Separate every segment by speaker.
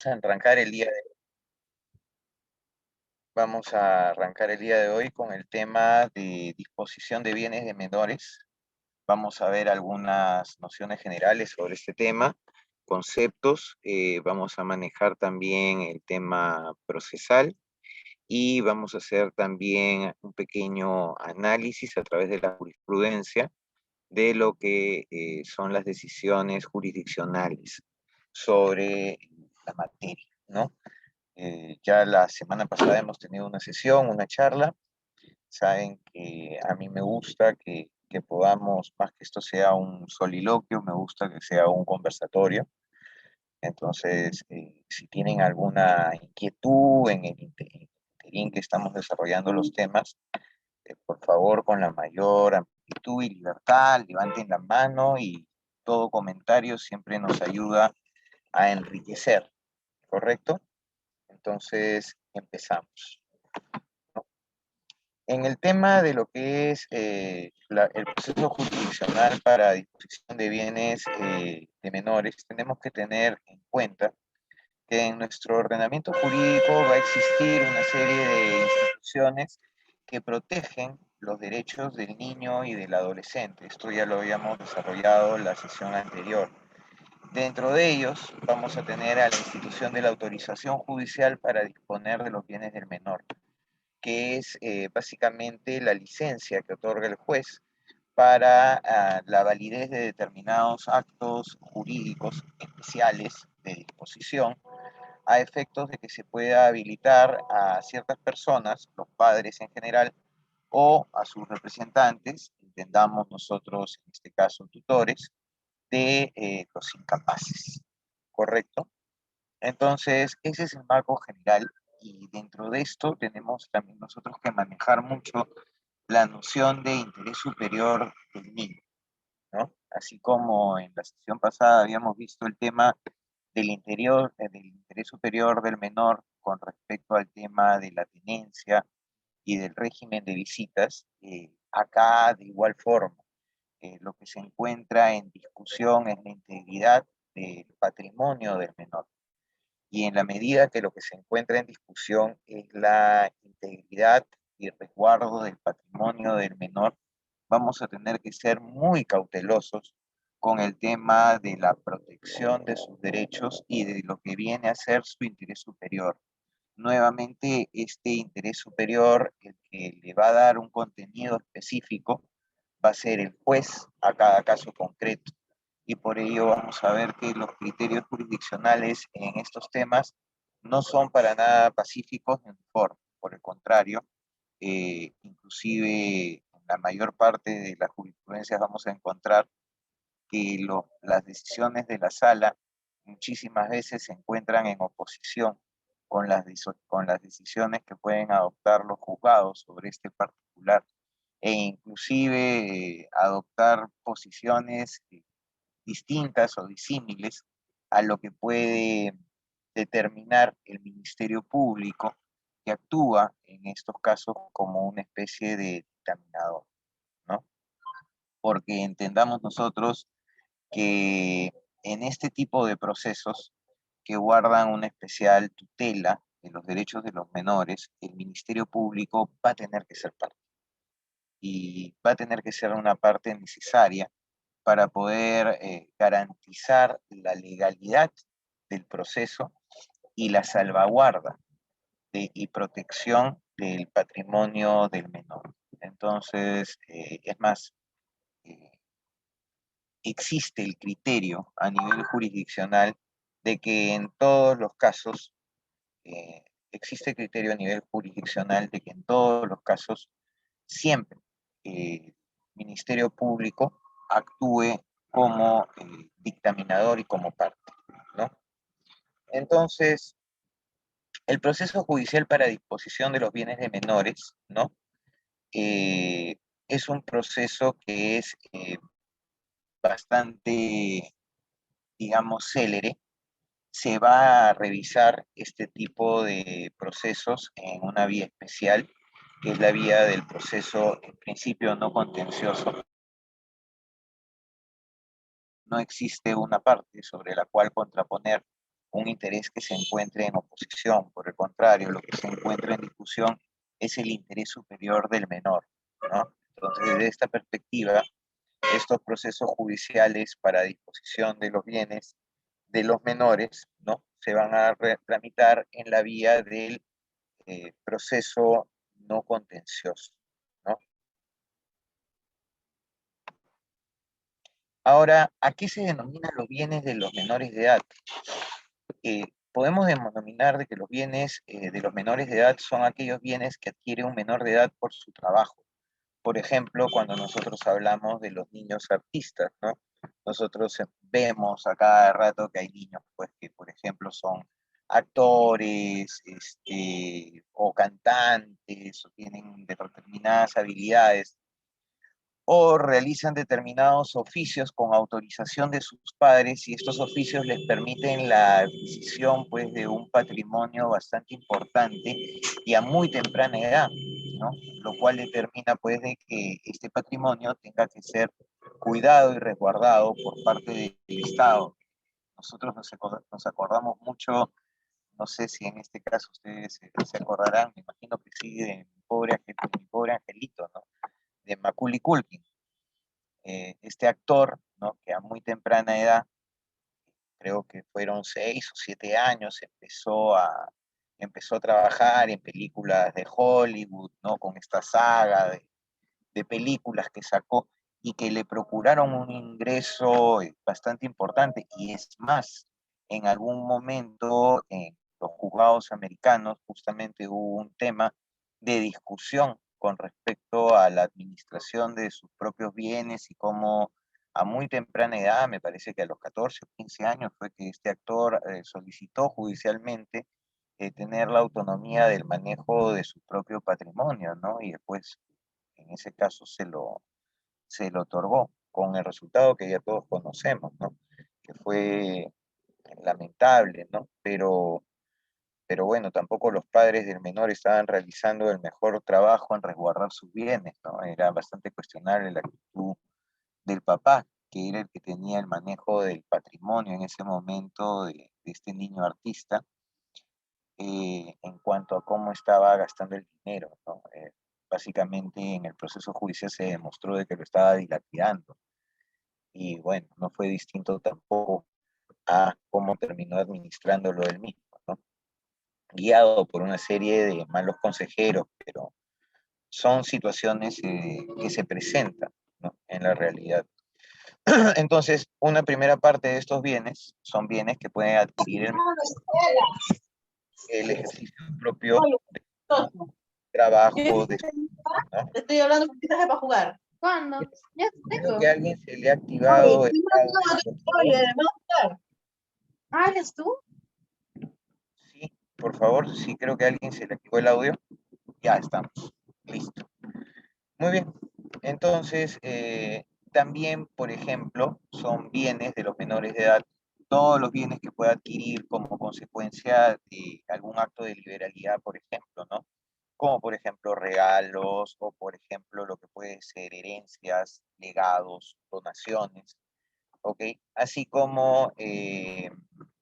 Speaker 1: arrancar el día de, Vamos a arrancar el día de hoy con el tema de disposición de bienes de menores. Vamos a ver algunas nociones generales sobre este tema, conceptos, vamos a manejar también el tema procesal y vamos a hacer también un pequeño análisis a través de la jurisprudencia de lo que son las decisiones jurisdiccionales sobre la materia, ¿no? Ya la semana pasada hemos tenido una sesión, una charla. Saben que a mí me gusta que podamos, más que esto sea un soliloquio, me gusta que sea un conversatorio. Entonces, si tienen alguna inquietud en el interín que estamos desarrollando los temas, por favor, con la mayor amplitud y libertad, levanten la mano y todo comentario siempre nos ayuda a enriquecer, ¿correcto? Entonces, empezamos. En el tema de lo que es el proceso jurisdiccional para disposición de bienes de menores, tenemos que tener en cuenta que en nuestro ordenamiento jurídico va a existir una serie de instituciones que protegen los derechos del niño y del adolescente. Esto ya lo habíamos desarrollado en la sesión anterior. Dentro de ellos vamos a tener a la institución de la autorización judicial para disponer de los bienes del menor, que es básicamente la licencia que otorga el juez para la validez de determinados actos jurídicos especiales de disposición, a efectos de que se pueda habilitar a ciertas personas, los padres en general, o a sus representantes, entendamos nosotros en este caso tutores, de los incapaces, ¿correcto? Entonces, ese es el marco general y dentro de esto tenemos también nosotros que manejar mucho la noción de interés superior del niño, ¿no? Así como en la sesión pasada habíamos visto el tema del interés superior del menor con respecto al tema de la tenencia y del régimen de visitas, acá de igual forma, lo que se encuentra en discusión es la integridad del patrimonio del menor. Y en la medida que lo que se encuentra en discusión es la integridad y resguardo del patrimonio del menor, vamos a tener que ser muy cautelosos con el tema de la protección de sus derechos y de lo que viene a ser su interés superior. Nuevamente, este interés superior, el que le va a dar un contenido específico, va a ser el juez a cada caso concreto. Y por ello vamos a ver que los criterios jurisdiccionales en estos temas no son para nada pacíficos ni uniformes. Por el contrario, inclusive en la mayor parte de las jurisprudencias vamos a encontrar que las decisiones de la sala muchísimas veces se encuentran en oposición con las decisiones que pueden adoptar los juzgados sobre este particular e inclusive adoptar posiciones distintas o disímiles a lo que puede determinar el Ministerio Público, que actúa en estos casos como una especie de dictaminador, ¿no? Porque entendamos nosotros que en este tipo de procesos que guardan una especial tutela de los derechos de los menores, el Ministerio Público va a tener que ser parte y va a tener que ser una parte necesaria para poder garantizar la legalidad del proceso y la salvaguarda y protección del patrimonio del menor. Entonces, es más, eh, existe el criterio a nivel jurisdiccional de que en todos los casos, existe criterio a nivel jurisdiccional de que en todos los casos siempre el Ministerio Público actúe como dictaminador y como parte, ¿no? Entonces, el proceso judicial para disposición de los bienes de menores, ¿no? Es un proceso que es bastante, digamos, célere. Se va a revisar este tipo de procesos en una vía especial, que es la vía del proceso, en principio, no contencioso. No existe una parte sobre la cual contraponer un interés que se encuentre en oposición. Por el contrario, lo que se encuentra en discusión es el interés superior del menor, ¿no? Entonces, desde esta perspectiva, estos procesos judiciales para disposición de los bienes de los menores, ¿no? Se van a tramitar en la vía del proceso no contencioso, ¿no? Ahora, ¿a qué se denominan los bienes de los menores de edad? Podemos denominar de que los bienes de los menores de edad son aquellos bienes que adquiere un menor de edad por su trabajo. Por ejemplo, cuando nosotros hablamos de los niños artistas, ¿no? Nosotros vemos a cada rato que hay niños, pues, que por ejemplo son actores, o cantantes, o tienen determinadas habilidades, o realizan determinados oficios con autorización de sus padres y estos oficios les permiten la adquisición pues de un patrimonio bastante importante y a muy temprana edad, ¿no? Lo cual determina pues de que este patrimonio tenga que ser cuidado y resguardado por parte del Estado. Nosotros nos acordamos mucho, no sé si en este caso ustedes se acordarán, me imagino que sí, de mi pobre angelito, ¿no? De Macaulay Culkin, este actor, ¿no? Que a muy temprana edad, creo que fueron 6 o 7 años, empezó a trabajar en películas de Hollywood, ¿no? Con esta saga de películas que sacó y que le procuraron un ingreso bastante importante. Y es más, en algún momento en los juzgados americanos justamente hubo un tema de discusión con respecto a la administración de sus propios bienes y cómo a muy temprana edad, me parece que a los 14 o 15 años, fue que este actor solicitó judicialmente tener la autonomía del manejo de su propio patrimonio, ¿no? Y después, en ese caso, se lo otorgó, con el resultado que ya todos conocemos, ¿no? Que fue lamentable, ¿no? Pero bueno, tampoco los padres del menor estaban realizando el mejor trabajo en resguardar sus bienes, ¿no? Era bastante cuestionable la actitud del papá, que era el que tenía el manejo del patrimonio en ese momento de este niño artista, en cuanto a cómo estaba gastando el dinero, ¿no? Básicamente en el proceso judicial se demostró de que lo estaba dilapidando y bueno, no fue distinto tampoco a cómo terminó administrándolo él mismo, ¿no? Guiado por una serie de malos consejeros, pero son situaciones que se presentan, ¿no? En la realidad. Entonces, una primera parte de estos bienes son bienes que pueden adquirir el ejercicio propio de trabajo, ¿no?
Speaker 2: Te estoy hablando porque estás para jugar.
Speaker 3: ¿Cuándo? Ya
Speaker 1: Creo
Speaker 3: tengo.
Speaker 1: que a alguien se le ha
Speaker 2: Oye,
Speaker 1: activado el audio, por favor.
Speaker 2: oye, vamos a jugar.
Speaker 3: Ah, ¿eres tú?
Speaker 1: Sí, por favor, sí, creo que a alguien se le activó el audio. Ya estamos. Listo. Muy bien. Entonces, también, por ejemplo, son bienes de los menores de edad, todos los bienes que pueda adquirir como consecuencia de algún acto de liberalidad, por ejemplo, ¿no? Como por ejemplo regalos o por ejemplo lo que puede ser herencias, legados, donaciones, ¿ok? Así como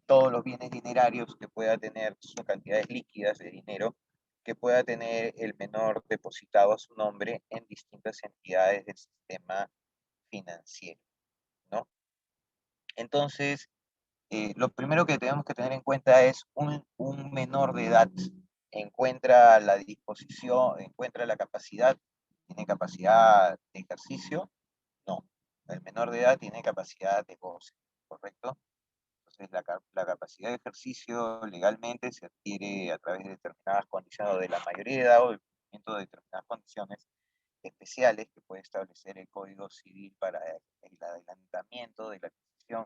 Speaker 1: todos los bienes dinerarios que pueda tener, son cantidades líquidas de dinero que pueda tener el menor depositado a su nombre en distintas entidades del sistema financiero, ¿no? Entonces, lo primero que tenemos que tener en cuenta es un menor de edad encuentra la disposición, encuentra la capacidad, tiene capacidad de ejercicio, no. El menor de edad tiene capacidad de goce, ¿correcto? Entonces, la capacidad de ejercicio legalmente se adquiere a través de determinadas condiciones, o de la mayoría de edad o del cumplimiento de determinadas condiciones especiales que puede establecer el Código Civil para el adelantamiento de la adquisición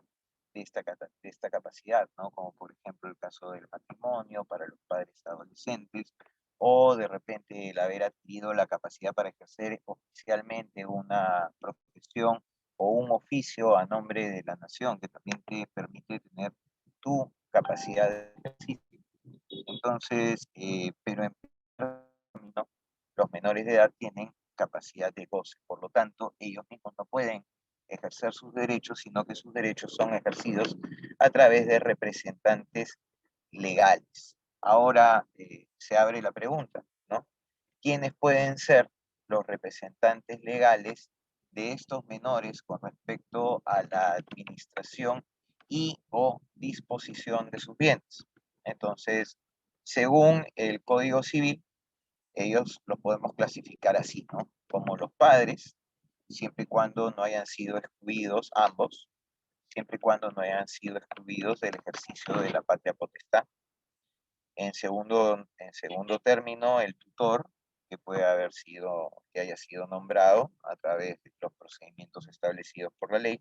Speaker 1: de esta capacidad, ¿no? Como por ejemplo el caso del matrimonio para los padres adolescentes, o de repente el haber adquirido la capacidad para ejercer oficialmente una profesión o un oficio a nombre de la nación, que también te permite tener tu capacidad de ejercicio. Entonces, pero en los menores de edad tienen capacidad de goce, por lo tanto, ellos mismos no pueden ejercer sus derechos, sino que sus derechos son ejercidos a través de representantes legales. Ahora se abre la pregunta, ¿no? ¿Quiénes pueden ser los representantes legales de estos menores con respecto a la administración y o disposición de sus bienes? Entonces, según el Código Civil, ellos los podemos clasificar así, ¿no? Como los padres, siempre y cuando no hayan sido excluidos ambos, siempre y cuando no hayan sido excluidos del ejercicio de la patria potestad. En segundo término, el tutor, que puede haber sido, que haya sido nombrado a través de los procedimientos establecidos por la ley.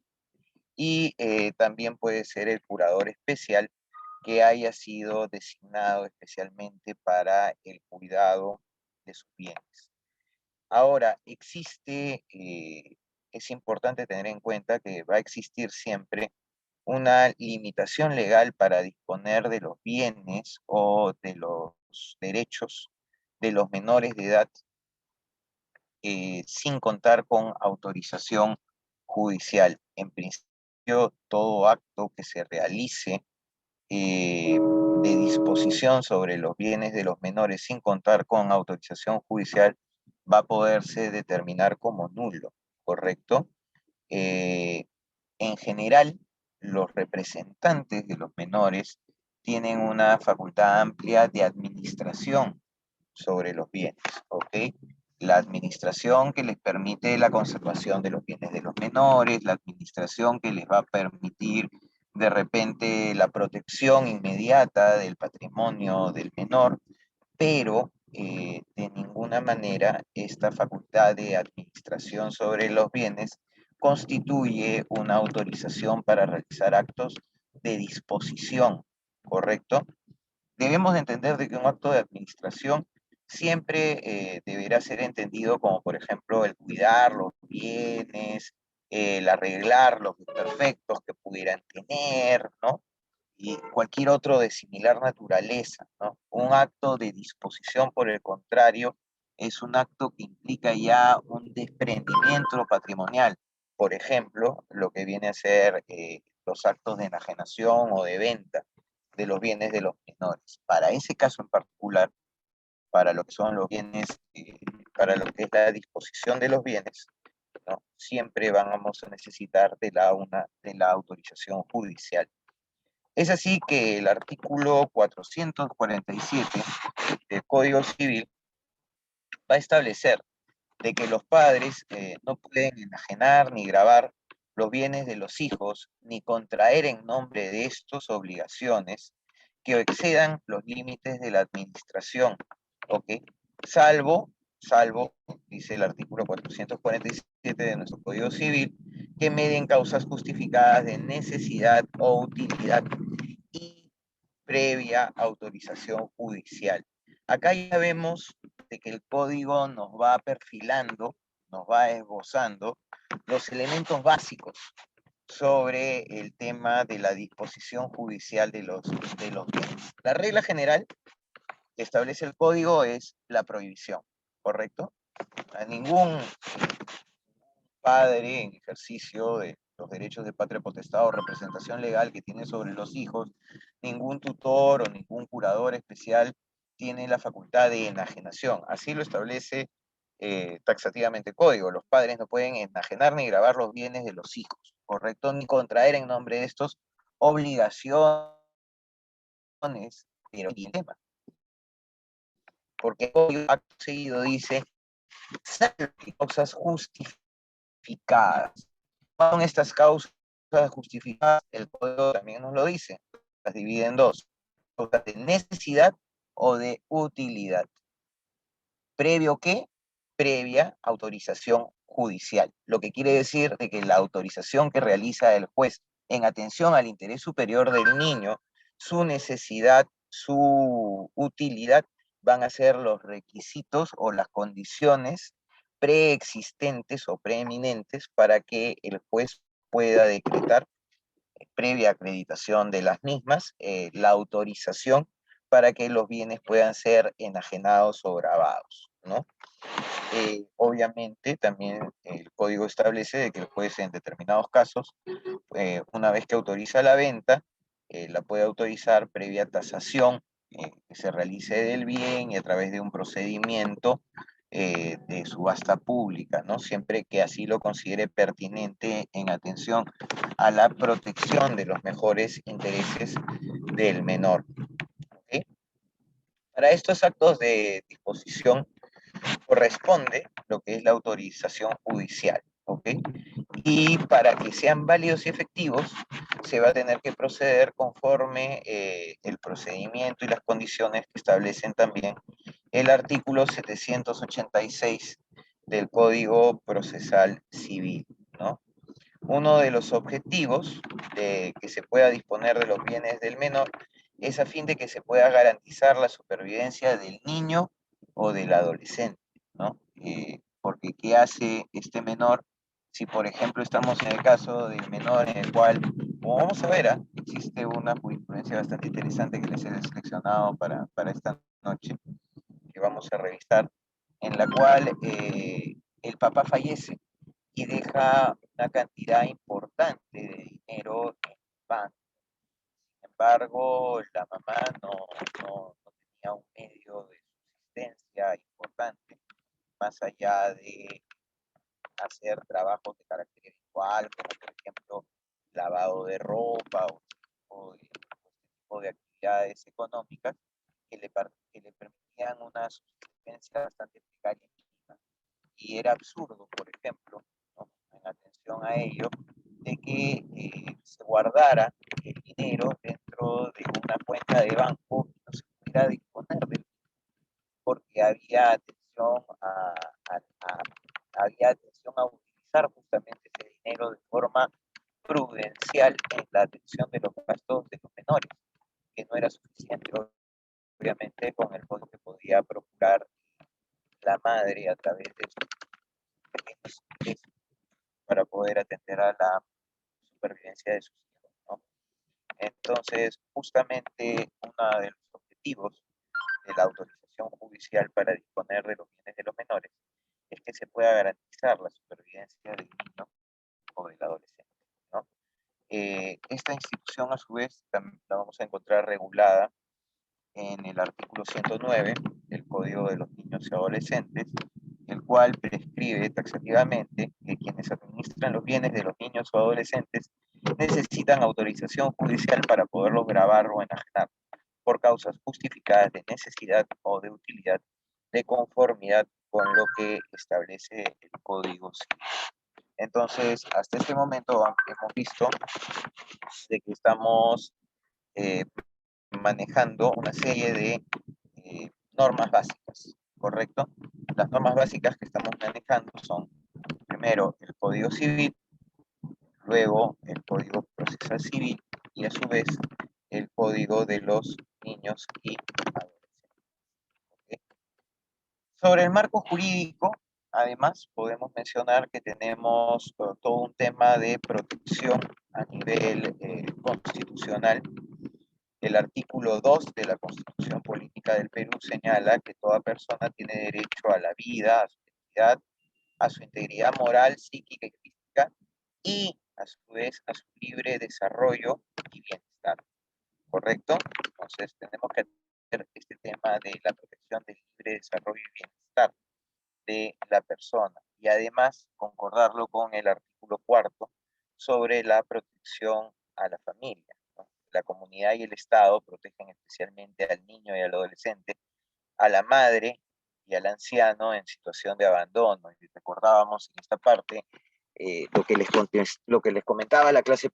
Speaker 1: Y también puede ser el curador especial que haya sido designado especialmente para el cuidado de sus bienes. Ahora, es importante tener en cuenta que va a existir siempre una limitación legal para disponer de los bienes o de los derechos de los menores de edad sin contar con autorización judicial. En principio, todo acto que se realice de disposición sobre los bienes de los menores sin contar con autorización judicial va a poderse determinar como nulo, ¿correcto? En general, los representantes de los menores tienen una facultad amplia de administración sobre los bienes, ¿ok? La administración que les permite la conservación de los bienes de los menores, la administración que les va a permitir de repente la protección inmediata del patrimonio del menor, pero de ninguna manera esta facultad de administración sobre los bienes constituye una autorización para realizar actos de disposición, ¿correcto? Debemos de entender de que un acto de administración siempre deberá ser entendido como, por ejemplo, el cuidar los bienes, el arreglar los desperfectos que pudieran tener, ¿no? Y cualquier otro de similar naturaleza, ¿no? Un acto de disposición, por el contrario, es un acto que implica ya un desprendimiento patrimonial. Por ejemplo, lo que viene a ser los actos de enajenación o de venta de los bienes de los menores. Para ese caso en particular, para lo que son los bienes, para lo que es la disposición de los bienes, ¿no? Siempre vamos a necesitar de la autorización judicial. Es así que el artículo 447 del Código Civil va a establecer de que los padres no pueden enajenar ni gravar los bienes de los hijos, ni contraer en nombre de estos obligaciones que excedan los límites de la administración, ¿ok? Salvo, dice el artículo 447 de nuestro Código Civil, que medien causas justificadas de necesidad o utilidad y previa autorización judicial. Acá ya vemos de que el código nos va perfilando, nos va esbozando los elementos básicos sobre el tema de la disposición judicial de los bienes. La regla general que establece el código es la prohibición, ¿correcto? A ningún padre en ejercicio de los derechos de patria potestad o representación legal que tiene sobre los hijos, ningún tutor o ningún curador especial tiene la facultad de enajenación. Así lo establece taxativamente el código. Los padres no pueden enajenar ni gravar los bienes de los hijos, ¿correcto? Ni contraer en nombre de estos obligaciones de los temas. Porque el código acto seguido dice, salvo causas justificadas. Son estas causas justificadas, el código también nos lo dice, las divide en dos, causas de necesidad o de utilidad. ¿Previo qué? Previa autorización judicial, lo que quiere decir de que la autorización que realiza el juez en atención al interés superior del niño, su necesidad, su utilidad, van a ser los requisitos o las condiciones preexistentes o preeminentes para que el juez pueda decretar, previa acreditación de las mismas, la autorización para que los bienes puedan ser enajenados o gravados, ¿no? Obviamente también el código establece de que el juez en determinados casos, una vez que autoriza la venta, la puede autorizar previa tasación que se realice del bien y a través de un procedimiento de subasta pública, ¿no? Siempre que así lo considere pertinente en atención a la protección de los mejores intereses del menor. ¿Okay? Para estos actos de disposición corresponde lo que es la autorización judicial, ¿ok? Y para que sean válidos y efectivos, se va a tener que proceder conforme el procedimiento y las condiciones que establecen también el artículo 786 del Código Procesal Civil, ¿no? Uno de los objetivos de que se pueda disponer de los bienes del menor es a fin de que se pueda garantizar la supervivencia del niño o del adolescente, ¿no? Porque ¿qué hace este menor si, por ejemplo, estamos en el caso del menor en el cual, como vamos a ver, existe una jurisprudencia bastante interesante que les he seleccionado para esta noche, que vamos a revisar, en la cual el papá fallece y deja una cantidad importante de dinero en el banco. Sin embargo, la mamá no tenía un medio de subsistencia importante, más allá de hacer trabajos de carácter eventual, como por ejemplo lavado de ropa o este tipo de actividades económicas que le permitían una subsistencia bastante precaria. Y era absurdo, por ejemplo, ¿no? En atención a ello, de que se guardara el dinero dentro de una cuenta de banco y no se pudiera disponer de él, porque había atención a utilizar justamente ese dinero de forma prudencial en la atención de los gastos de los menores, que no era suficiente, obviamente, con el fondo que podía procurar la madre a través de sus pequeños ingresos para poder atender a la supervivencia de sus hijos, ¿no? Entonces, justamente uno de los objetivos de la autorización judicial para disponer de los bienes de los menores es que se pueda garantizar la supervivencia del niño o del adolescente, ¿no? Esta institución, a su vez, también la vamos a encontrar regulada en el artículo 109 del Código de los Niños y Adolescentes, el cual prescribe taxativamente que quienes administran los bienes de los niños o adolescentes necesitan autorización judicial para poderlos gravar o enajenar por causas justificadas de necesidad o de utilidad de conformidad con lo que establece el Código Civil. Entonces, hasta este momento hemos visto de que estamos manejando una serie de normas básicas, ¿correcto? Las normas básicas que estamos manejando son, primero, el Código Civil, luego el Código Procesal Civil y a su vez el Código de los Niños y Adolescentes. ¿Okay? Sobre el marco jurídico, además, podemos mencionar que tenemos todo un tema de protección a nivel constitucional. El artículo 2 de la Constitución Política del Perú señala que toda persona tiene derecho a la vida, a su identidad, a su integridad moral, psíquica y física, y a su vez a su libre desarrollo y bienestar. ¿Correcto? Entonces tenemos que hacer este tema de la protección del libre desarrollo y bienestar de la persona y además concordarlo con el artículo 4 sobre la protección a la familia. La comunidad y el Estado protegen especialmente al niño y al adolescente, a la madre y al anciano en situación de abandono. Y recordábamos en esta parte lo que les comentaba la clase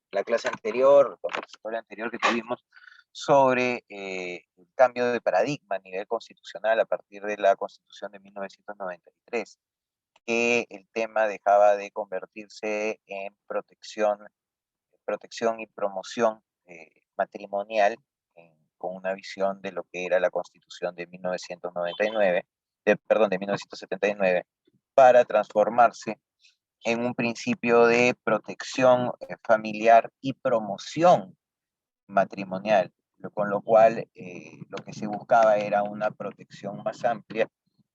Speaker 1: anterior, la conversación anterior que tuvimos, sobre el cambio de paradigma a nivel constitucional a partir de la Constitución de 1993, que el tema dejaba de convertirse en protección y promoción matrimonial con una visión de lo que era la Constitución de 1999, de 1979, para transformarse en un principio de protección familiar y promoción matrimonial, con lo cual lo que se buscaba era una protección más amplia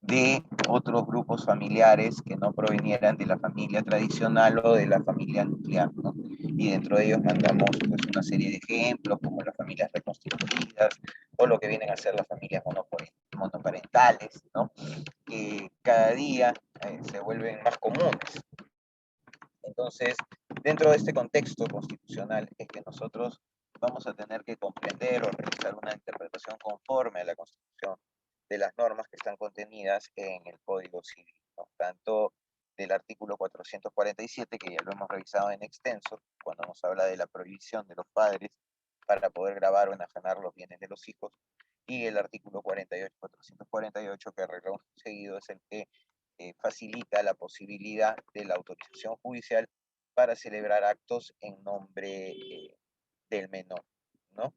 Speaker 1: de otros grupos familiares que no provenieran de la familia tradicional o de la familia nuclear, ¿no? Y dentro de ellos mandamos pues, una serie de ejemplos como las familias reconstituidas o lo que vienen a ser las familias monoparentales, ¿no? Que cada día se vuelven más comunes. Entonces, dentro de este contexto constitucional es que nosotros vamos a tener que comprender o realizar una interpretación conforme a la Constitución de las normas que están contenidas en el Código Civil, ¿no? Tanto del artículo 447, que ya lo hemos revisado en extenso, cuando nos habla de la prohibición de los padres para poder gravar o enajenar los bienes de los hijos, y el artículo 448, que arreglamos seguido, es el que facilita la posibilidad de la autorización judicial para celebrar actos en nombre del menor, ¿no?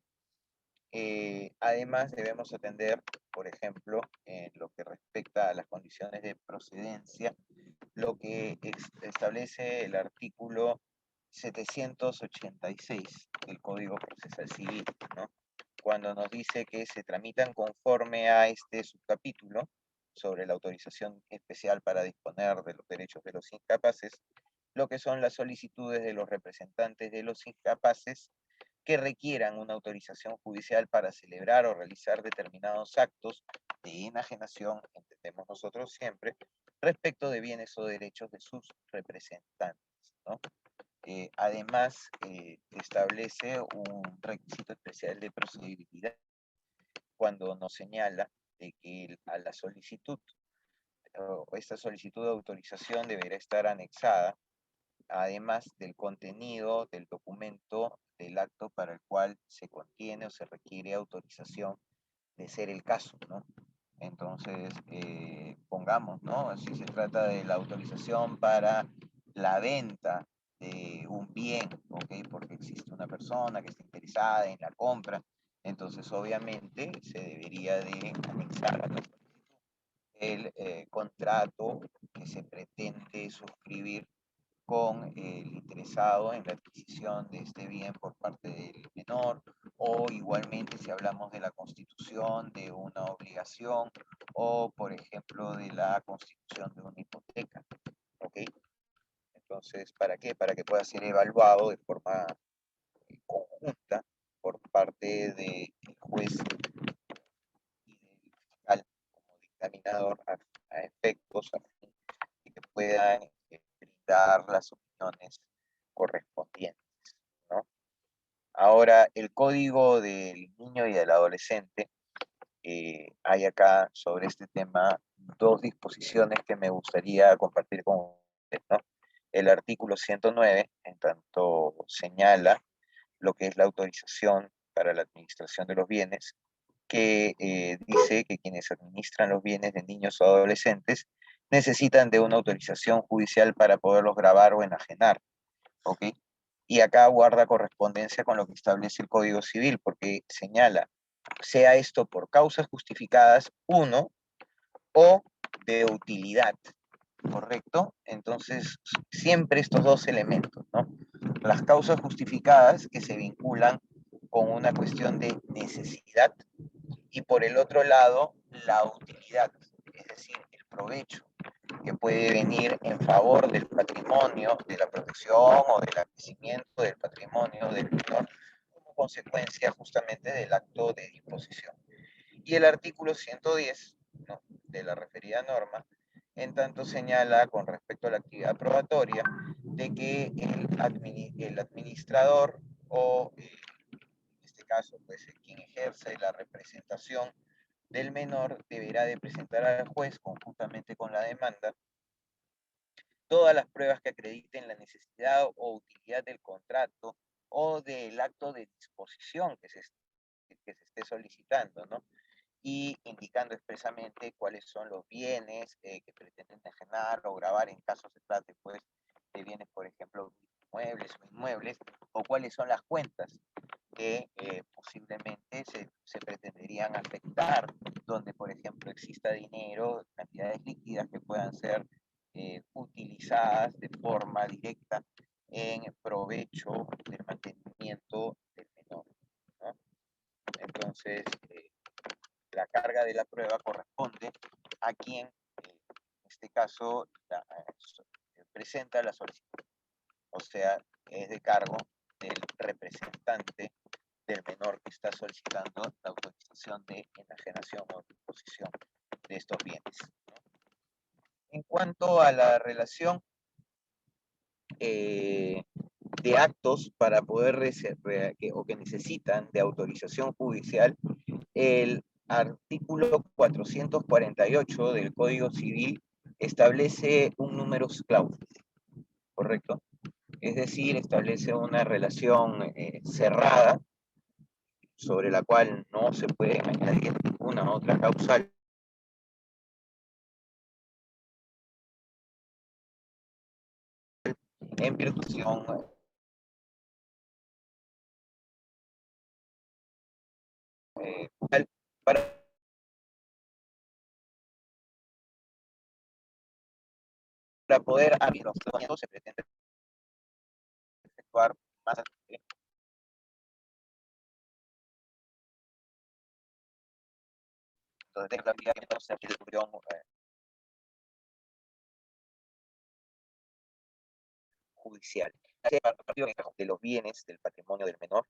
Speaker 1: Además, debemos atender, por ejemplo, en lo que respecta a las condiciones de procedencia, lo que establece el artículo 786 del Código Procesal Civil, ¿no? Cuando nos dice que se tramitan conforme a este subcapítulo sobre la autorización especial para disponer de los derechos de los incapaces, lo que son las solicitudes de los representantes de los incapaces que requieran una autorización judicial para celebrar o realizar determinados actos de enajenación, entendemos nosotros siempre, respecto de bienes o derechos de sus representantes, ¿no? Además, establece un requisito especial de procedibilidad cuando nos señala de que a la solicitud, o esta solicitud de autorización deberá estar anexada, además del contenido del documento del acto para el cual se contiene o se requiere autorización de ser el caso, ¿no? Entonces, pongamos, ¿no? Si se trata de la autorización para la venta de un bien, ¿ok? Porque existe una persona que está interesada en la compra, entonces obviamente se debería de anexar a la solicitud el contrato que se pretende suscribir con el interesado en la adquisición de este bien por parte del menor, o igualmente si hablamos de la constitución de una obligación, o por ejemplo de la constitución de una hipoteca, ¿ok? Entonces, ¿para qué? Para que pueda ser evaluado de forma conjunta por parte del juez y del fiscal como dictaminador a efectos a fin de que puedan brindar las opiniones correspondientes, ¿no? Ahora, el código del niño y del adolescente, hay acá sobre este tema dos disposiciones que me gustaría compartir con ustedes, ¿no? El artículo 109, en tanto señala lo que es la autorización para la administración de los bienes, que dice que quienes administran los bienes de niños o adolescentes necesitan de una autorización judicial para poderlos gravar o enajenar, ¿ok? Y acá guarda correspondencia con lo que establece el Código Civil, porque señala, sea esto por causas justificadas, uno, o de utilidad, ¿correcto? Entonces, siempre estos dos elementos, ¿no? Las causas justificadas que se vinculan con una cuestión de necesidad y por el otro lado, la utilidad, es decir, el provecho que puede venir en favor del patrimonio, de la protección o del crecimiento del patrimonio del menor como consecuencia justamente del acto de disposición. Y el artículo 110, ¿no?, de la referida norma, en tanto señala con respecto a la actividad probatoria de que el administrador o, en este caso, pues quien ejerce la representación del menor deberá de presentar al juez conjuntamente con la demanda todas las pruebas que acrediten la necesidad o utilidad del contrato o del acto de disposición que se esté solicitando, ¿no? Y indicando expresamente cuáles son los bienes que pretenden enajenar o gravar en caso se trate, pues, de bienes, por ejemplo, muebles o inmuebles, o cuáles son las cuentas que posiblemente se pretenderían afectar, donde, por ejemplo, exista dinero, cantidades líquidas que puedan ser utilizadas de forma directa en provecho del mantenimiento del menor, ¿no? Entonces, la carga de la prueba corresponde a quien este caso presenta la solicitud. O sea, es de cargo del representante del menor que está solicitando la autorización de enajenación o disposición de estos bienes, ¿no? En cuanto a la relación de actos para poder o que necesitan de autorización judicial, el artículo 448 del Código Civil establece un numerus clausus, ¿correcto? Es decir, establece una relación cerrada sobre la cual no se puede añadir ninguna otra causal en virtud para poder abrir los se pretende efectuar más entonces la habilidad que no se ocurrió judicial de los bienes del patrimonio del menor.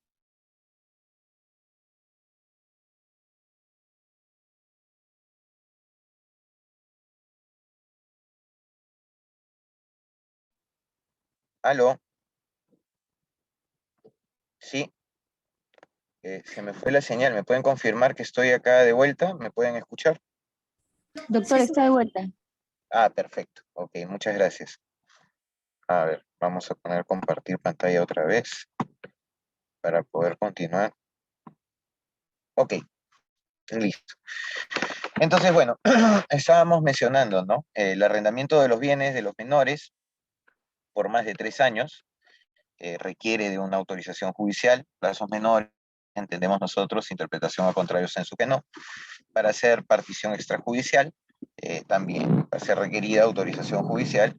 Speaker 1: ¿Aló? Sí, se me fue la señal. ¿Me pueden confirmar que estoy acá de vuelta? ¿Me pueden escuchar?
Speaker 3: Doctor, está de vuelta.
Speaker 1: Ah, perfecto. Ok, muchas gracias. A ver, vamos a poner compartir pantalla otra vez para poder continuar. Ok, listo. Entonces, bueno, estábamos mencionando, ¿no? El arrendamiento de los bienes de los menores por más de 3 años requiere de una autorización judicial, plazos menores, entendemos nosotros, interpretación a contrario sensu que no. Para hacer partición extrajudicial, también va a ser requerida autorización judicial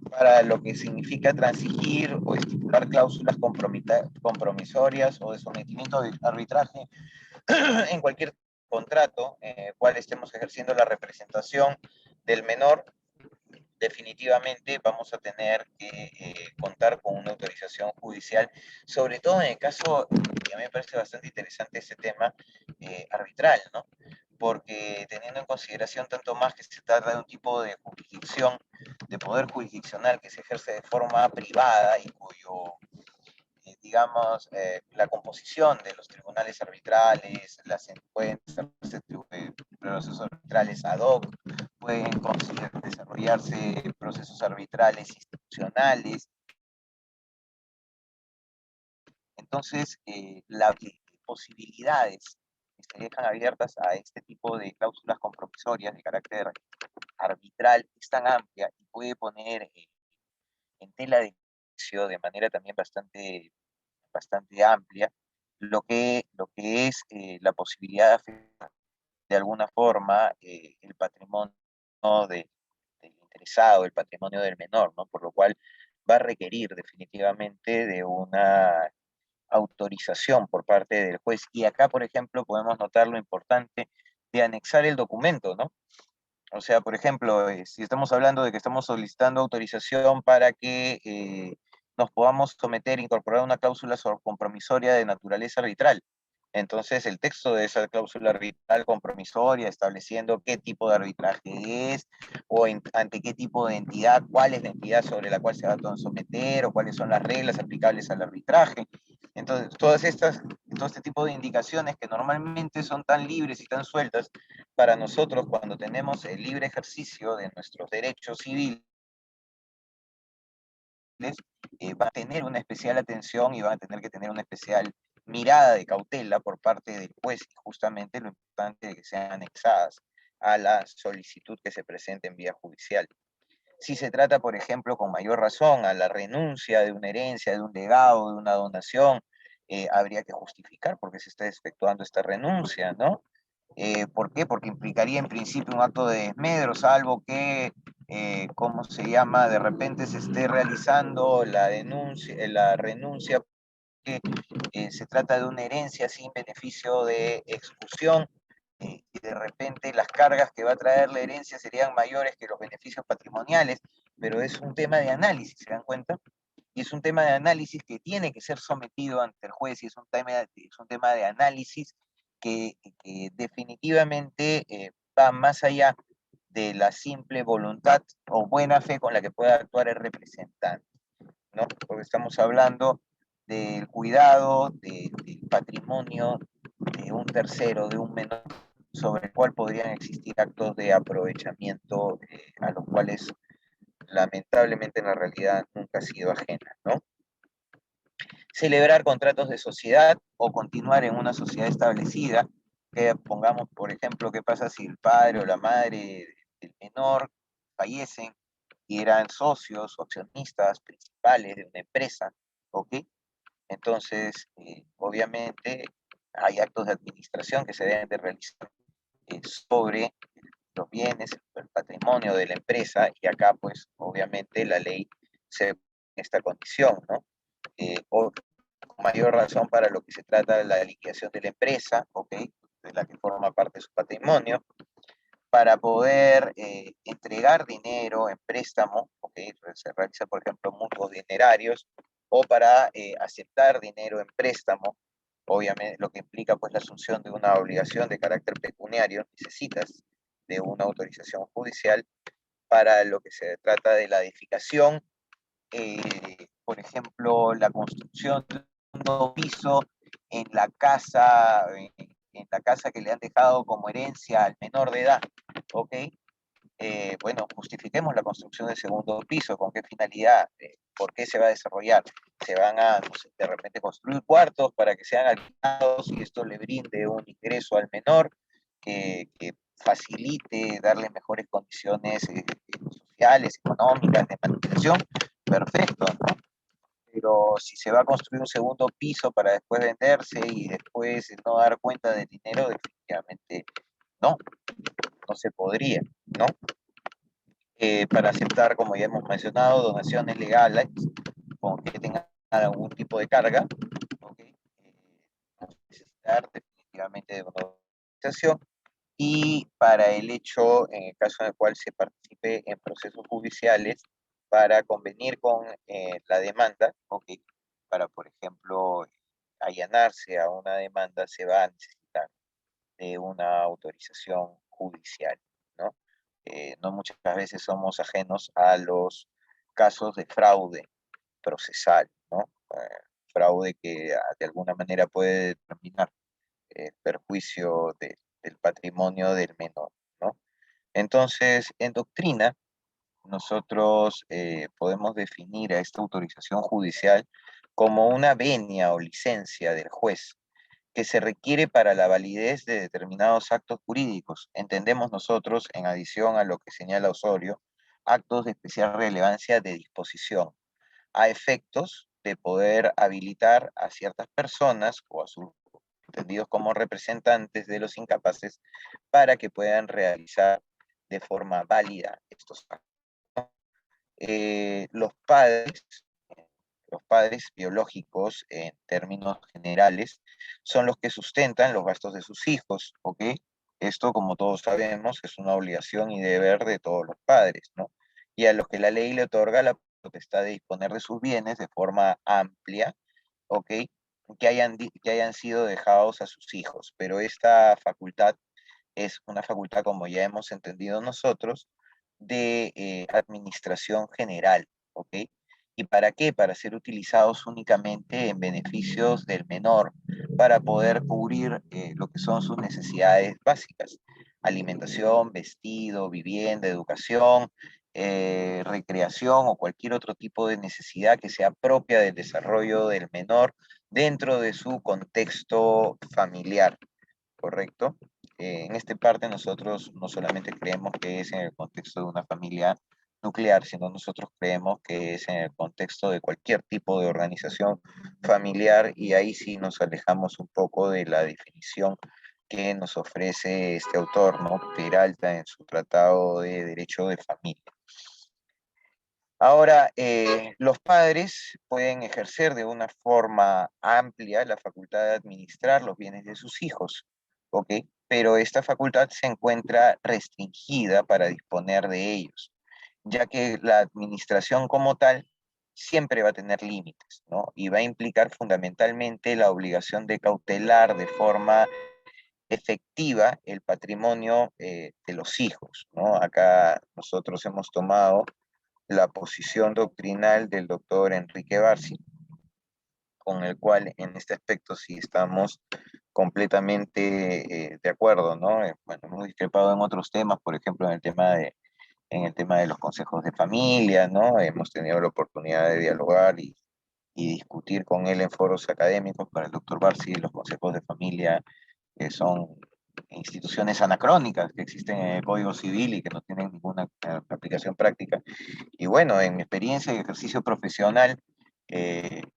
Speaker 1: para lo que significa transigir o estipular cláusulas compromisorias o de sometimiento de arbitraje en cualquier contrato en el cual estemos ejerciendo la representación del menor. Definitivamente vamos a tener que contar con una autorización judicial, sobre todo en el caso, y a mí me parece bastante interesante este tema, arbitral, ¿no? Porque teniendo en consideración tanto más que se trata de un tipo de jurisdicción, de poder jurisdiccional que se ejerce de forma privada y cuyo, digamos, la composición de los tribunales arbitrales, las encuestas, procesos arbitrales ad hoc, pueden desarrollarse procesos arbitrales institucionales. Entonces, las posibilidades que se dejan abiertas a este tipo de cláusulas compromisorias de carácter arbitral es tan amplia y puede poner en tela de juicio de manera también bastante amplia lo que es la posibilidad de afectar de alguna forma el patrimonio del interesado, el patrimonio del menor, ¿no? Por lo cual va a requerir definitivamente de una autorización por parte del juez. Y acá, por ejemplo, podemos notar lo importante de anexar el documento, ¿no? O sea, por ejemplo, si estamos hablando de que estamos solicitando autorización para que nos podamos someter, incorporar una cláusula compromisoria de naturaleza arbitral. Entonces, el texto de esa cláusula arbitral compromisoria, estableciendo qué tipo de arbitraje es, o ante qué tipo de entidad, cuál es la entidad sobre la cual se va a someter, o cuáles son las reglas aplicables al arbitraje. Entonces, todo este tipo de indicaciones que normalmente son tan libres y tan sueltas para nosotros cuando tenemos el libre ejercicio de nuestros derechos civiles, van a tener una especial atención y van a tener que tener una especial mirada de cautela por parte del juez, y justamente lo importante es que sean anexadas a la solicitud que se presente en vía judicial. Si se trata, por ejemplo, con mayor razón, a la renuncia de una herencia, de un legado, de una donación, habría que justificar por qué se está efectuando esta renuncia, ¿no? ¿Por qué? Porque implicaría en principio un acto de desmedro, salvo que, ¿cómo se llama? De repente se esté realizando la renuncia, que se trata de una herencia sin beneficio de exclusión, y de repente las cargas que va a traer la herencia serían mayores que los beneficios patrimoniales, pero es un tema de análisis, ¿se dan cuenta? Y es un tema de análisis que tiene que ser sometido ante el juez, y es un tema de análisis que definitivamente va más allá de la simple voluntad o buena fe con la que pueda actuar el representante, ¿no? Porque estamos hablando del cuidado del patrimonio de un tercero, de un menor, sobre el cual podrían existir actos de aprovechamiento a los cuales lamentablemente en la realidad nunca ha sido ajena, ¿no? Celebrar contratos de sociedad o continuar en una sociedad establecida, que pongamos, por ejemplo, qué pasa si el padre o la madre del menor fallecen y eran socios o accionistas principales de una empresa, ¿ok? Entonces, obviamente, hay actos de administración que se deben de realizar sobre los bienes, el patrimonio de la empresa, y acá, pues, obviamente, la ley se pone en esta condición, ¿no? O con mayor razón para lo que se trata de la liquidación de la empresa, ¿ok? De la que forma parte de su patrimonio, para poder entregar dinero en préstamo, ¿ok? Se realiza, por ejemplo, mutuos dinerarios, o para aceptar dinero en préstamo, obviamente, lo que implica pues la asunción de una obligación de carácter pecuniario, necesitas de una autorización judicial para lo que se trata de la edificación, por ejemplo, la construcción de un nuevo piso en la casa que le han dejado como herencia al menor de edad, ¿ok? Bueno, justifiquemos la construcción del segundo piso, con qué finalidad, por qué se va a desarrollar. Se van a, no sé, de repente construir cuartos para que sean alquilados y esto le brinde un ingreso al menor que facilite darle mejores condiciones sociales, económicas, de manutención, perfecto, ¿no? Pero si se va a construir un segundo piso para después venderse y después no dar cuenta del dinero, definitivamente no, no se podría, ¿no? Para aceptar, como ya hemos mencionado, donaciones legales con que tengan algún tipo de carga, ¿okay? Necesitar definitivamente de una autorización, y para el hecho, en el caso en el cual se participe en procesos judiciales, para convenir con la demanda, ¿okay? Para, por ejemplo, allanarse a una demanda, se va a necesitar de una autorización judicial, ¿no? No muchas veces somos ajenos a los casos de fraude procesal, ¿no? Fraude que de alguna manera puede determinar el perjuicio del patrimonio del menor, ¿no? Entonces, en doctrina, nosotros podemos definir a esta autorización judicial como una venia o licencia del juez que se requiere para la validez de determinados actos jurídicos. Entendemos nosotros, en adición a lo que señala Osorio, actos de especial relevancia de disposición, a efectos de poder habilitar a ciertas personas o a sus entendidos como representantes de los incapaces para que puedan realizar de forma válida estos actos. Los padres biológicos, en términos generales, son los que sustentan los gastos de sus hijos, ¿ok? Esto, como todos sabemos, es una obligación y deber de todos los padres, ¿no? Y a los que la ley le otorga la potestad de disponer de sus bienes de forma amplia, ¿ok? Que hayan sido dejados a sus hijos. Pero esta facultad es una facultad, como ya hemos entendido nosotros, de administración general, ¿ok? ¿Y para qué? Para ser utilizados únicamente en beneficios del menor, para poder cubrir lo que son sus necesidades básicas: alimentación, vestido, vivienda, educación, recreación o cualquier otro tipo de necesidad que sea propia del desarrollo del menor dentro de su contexto familiar, ¿correcto? En esta parte nosotros no solamente creemos que es en el contexto de una familia nuclear, sino nosotros creemos que es en el contexto de cualquier tipo de organización familiar, y ahí sí nos alejamos un poco de la definición que nos ofrece este autor, ¿no? Peralta, en su Tratado de Derecho de Familia. Ahora, los padres pueden ejercer de una forma amplia la facultad de administrar los bienes de sus hijos, ¿ok? pero esta facultad se encuentra restringida para disponer de ellos, ya que la administración como tal siempre va a tener límites, ¿no? Y va a implicar fundamentalmente la obligación de cautelar de forma efectiva el patrimonio de los hijos, ¿no? Acá nosotros hemos tomado la posición doctrinal del doctor Enrique Barsi, con el cual en este aspecto sí estamos completamente de acuerdo, ¿no? Bueno, hemos discrepado en otros temas, por ejemplo, en el tema de los consejos de familia, ¿no? Hemos tenido la oportunidad de dialogar y discutir con él en foros académicos para el doctor Barsi los consejos de familia, que son instituciones anacrónicas que existen en el Código Civil y que no tienen ninguna aplicación práctica. Y bueno, en mi experiencia y ejercicio profesional,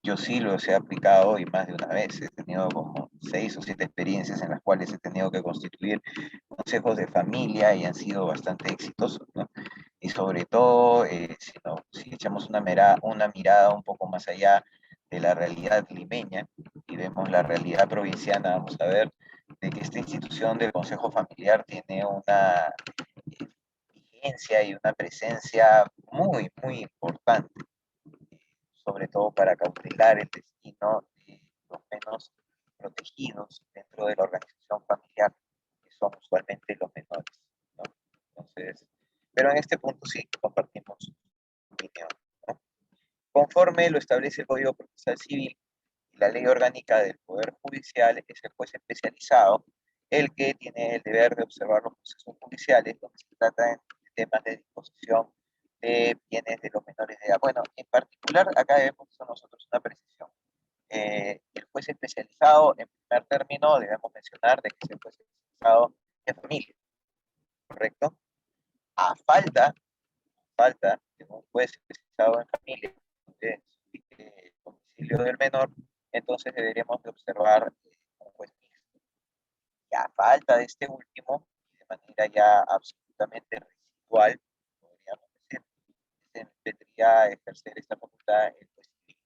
Speaker 1: yo sí los he aplicado y más de una vez. He tenido como 6 o 7 experiencias en las cuales he tenido que constituir consejos de familia y han sido bastante exitosos, ¿no? Y sobre todo, si echamos una mirada un poco más allá de la realidad limeña y vemos la realidad provinciana, vamos a ver de que esta institución del Consejo Familiar tiene una vigencia y una presencia muy, muy importante, sobre todo para cautelar el destino de los menos protegidos dentro de la organización familiar, que son usualmente los menores, ¿no? Entonces, pero en este punto sí compartimos opinión, ¿no? Conforme lo establece el Código Procesal Civil y la Ley Orgánica del Poder Judicial, es el juez especializado el que tiene el deber de observar los procesos judiciales donde se trata de temas de disposición de bienes de los menores de edad. Bueno, en particular, acá debemos hacer nosotros una precisión. El juez especializado, en primer término, debemos mencionar de que es el juez especializado en familia, ¿correcto? A falta de un juez especializado en familia, donde se ubique el domicilio del menor, entonces deberíamos de observar un juez mixto. Y a falta de este último, y de manera ya absolutamente residual, podríamos decir, se tendría ejercer esta facultad el juez civil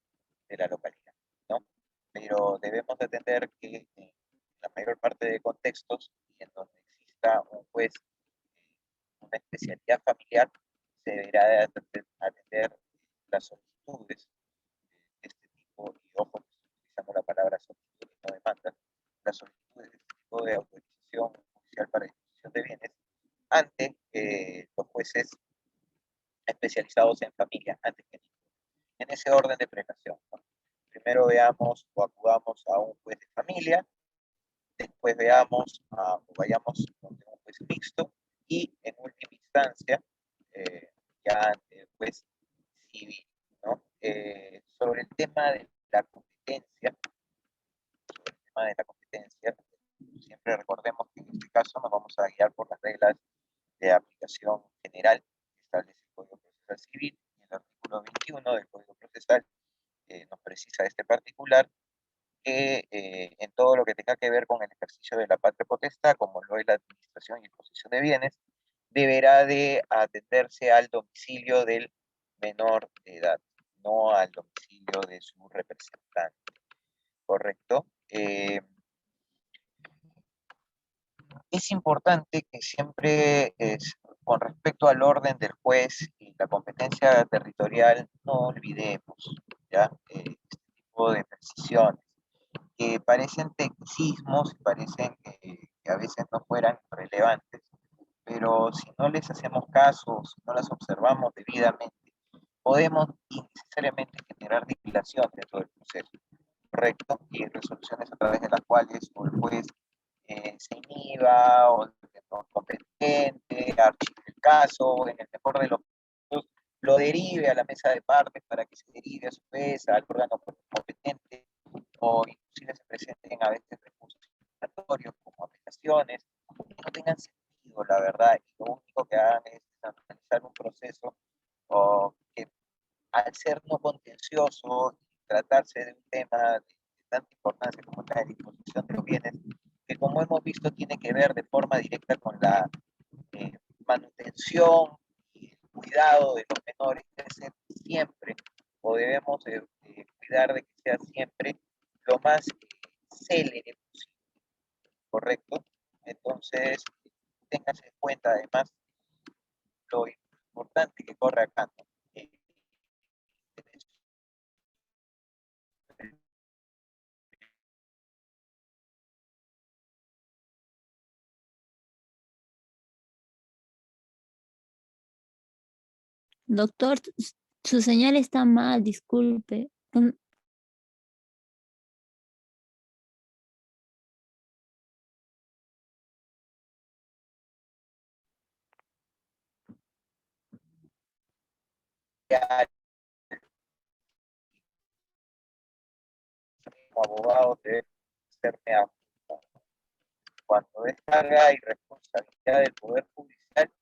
Speaker 1: de la localidad, ¿no? Pero debemos de entender que en la mayor parte de contextos y en donde exista un juez, una especialidad familiar, se deberá de atender las solicitudes de este tipo, y ojo, que estoy utilizando la palabra solicitud y no demanda, las solicitudes de este tipo de autorización judicial para disposición de bienes ante los jueces especializados en familia, antes que en ese orden de prelación, ¿no? Primero veamos o acudamos a un juez de familia, después veamos o vayamos donde un juez mixto y en última instancia ya ante el juez civil, ¿no? Sobre el tema de la competencia, siempre recordemos que en este caso nos vamos a guiar por las reglas de aplicación general que establece el Código Procesal Civil, y el artículo 21 del Código Procesal nos precisa este particular que en todo lo que tenga que ver con el ejercicio de la patria potestad, como lo es la administración y posesión de bienes, deberá de atenderse al domicilio del menor de edad, no al domicilio de su representante, ¿correcto? Es importante que siempre, con respecto al orden del juez y la competencia territorial, no olvidemos, ¿ya? Este tipo de precisiones que parecen tecnicismos y parecen que a veces no fueran relevantes, pero si no les hacemos caso, si no las observamos debidamente, podemos innecesariamente generar dilación dentro del proceso, ¿correcto? Y resoluciones a través de las cuales o el juez se inhiba o no es competente, archive el caso, o en el mejor de los casos, lo derive a la mesa de partes para que se derive a su vez al órgano competente, o inclusive se presenten a veces recursos indemnizatorios como apelaciones, que no tengan sentido, la verdad, y lo único que hagan es analizar un proceso o que al ser no contencioso y tratarse de un tema de tanta importancia como la disposición de los bienes, que como hemos visto tiene que ver de forma directa con la eh, manutención y el cuidado de los menores, debe ser siempre, o debemos cuidar de que sea siempre lo más célere posible, ¿correcto? Entonces, tengas en cuenta además lo importante que corre acá, ¿no?
Speaker 3: Doctor, su señal está mal, disculpe.
Speaker 1: Ya como abogado debe serme cuando es carga y responsabilidad del Poder Judicial,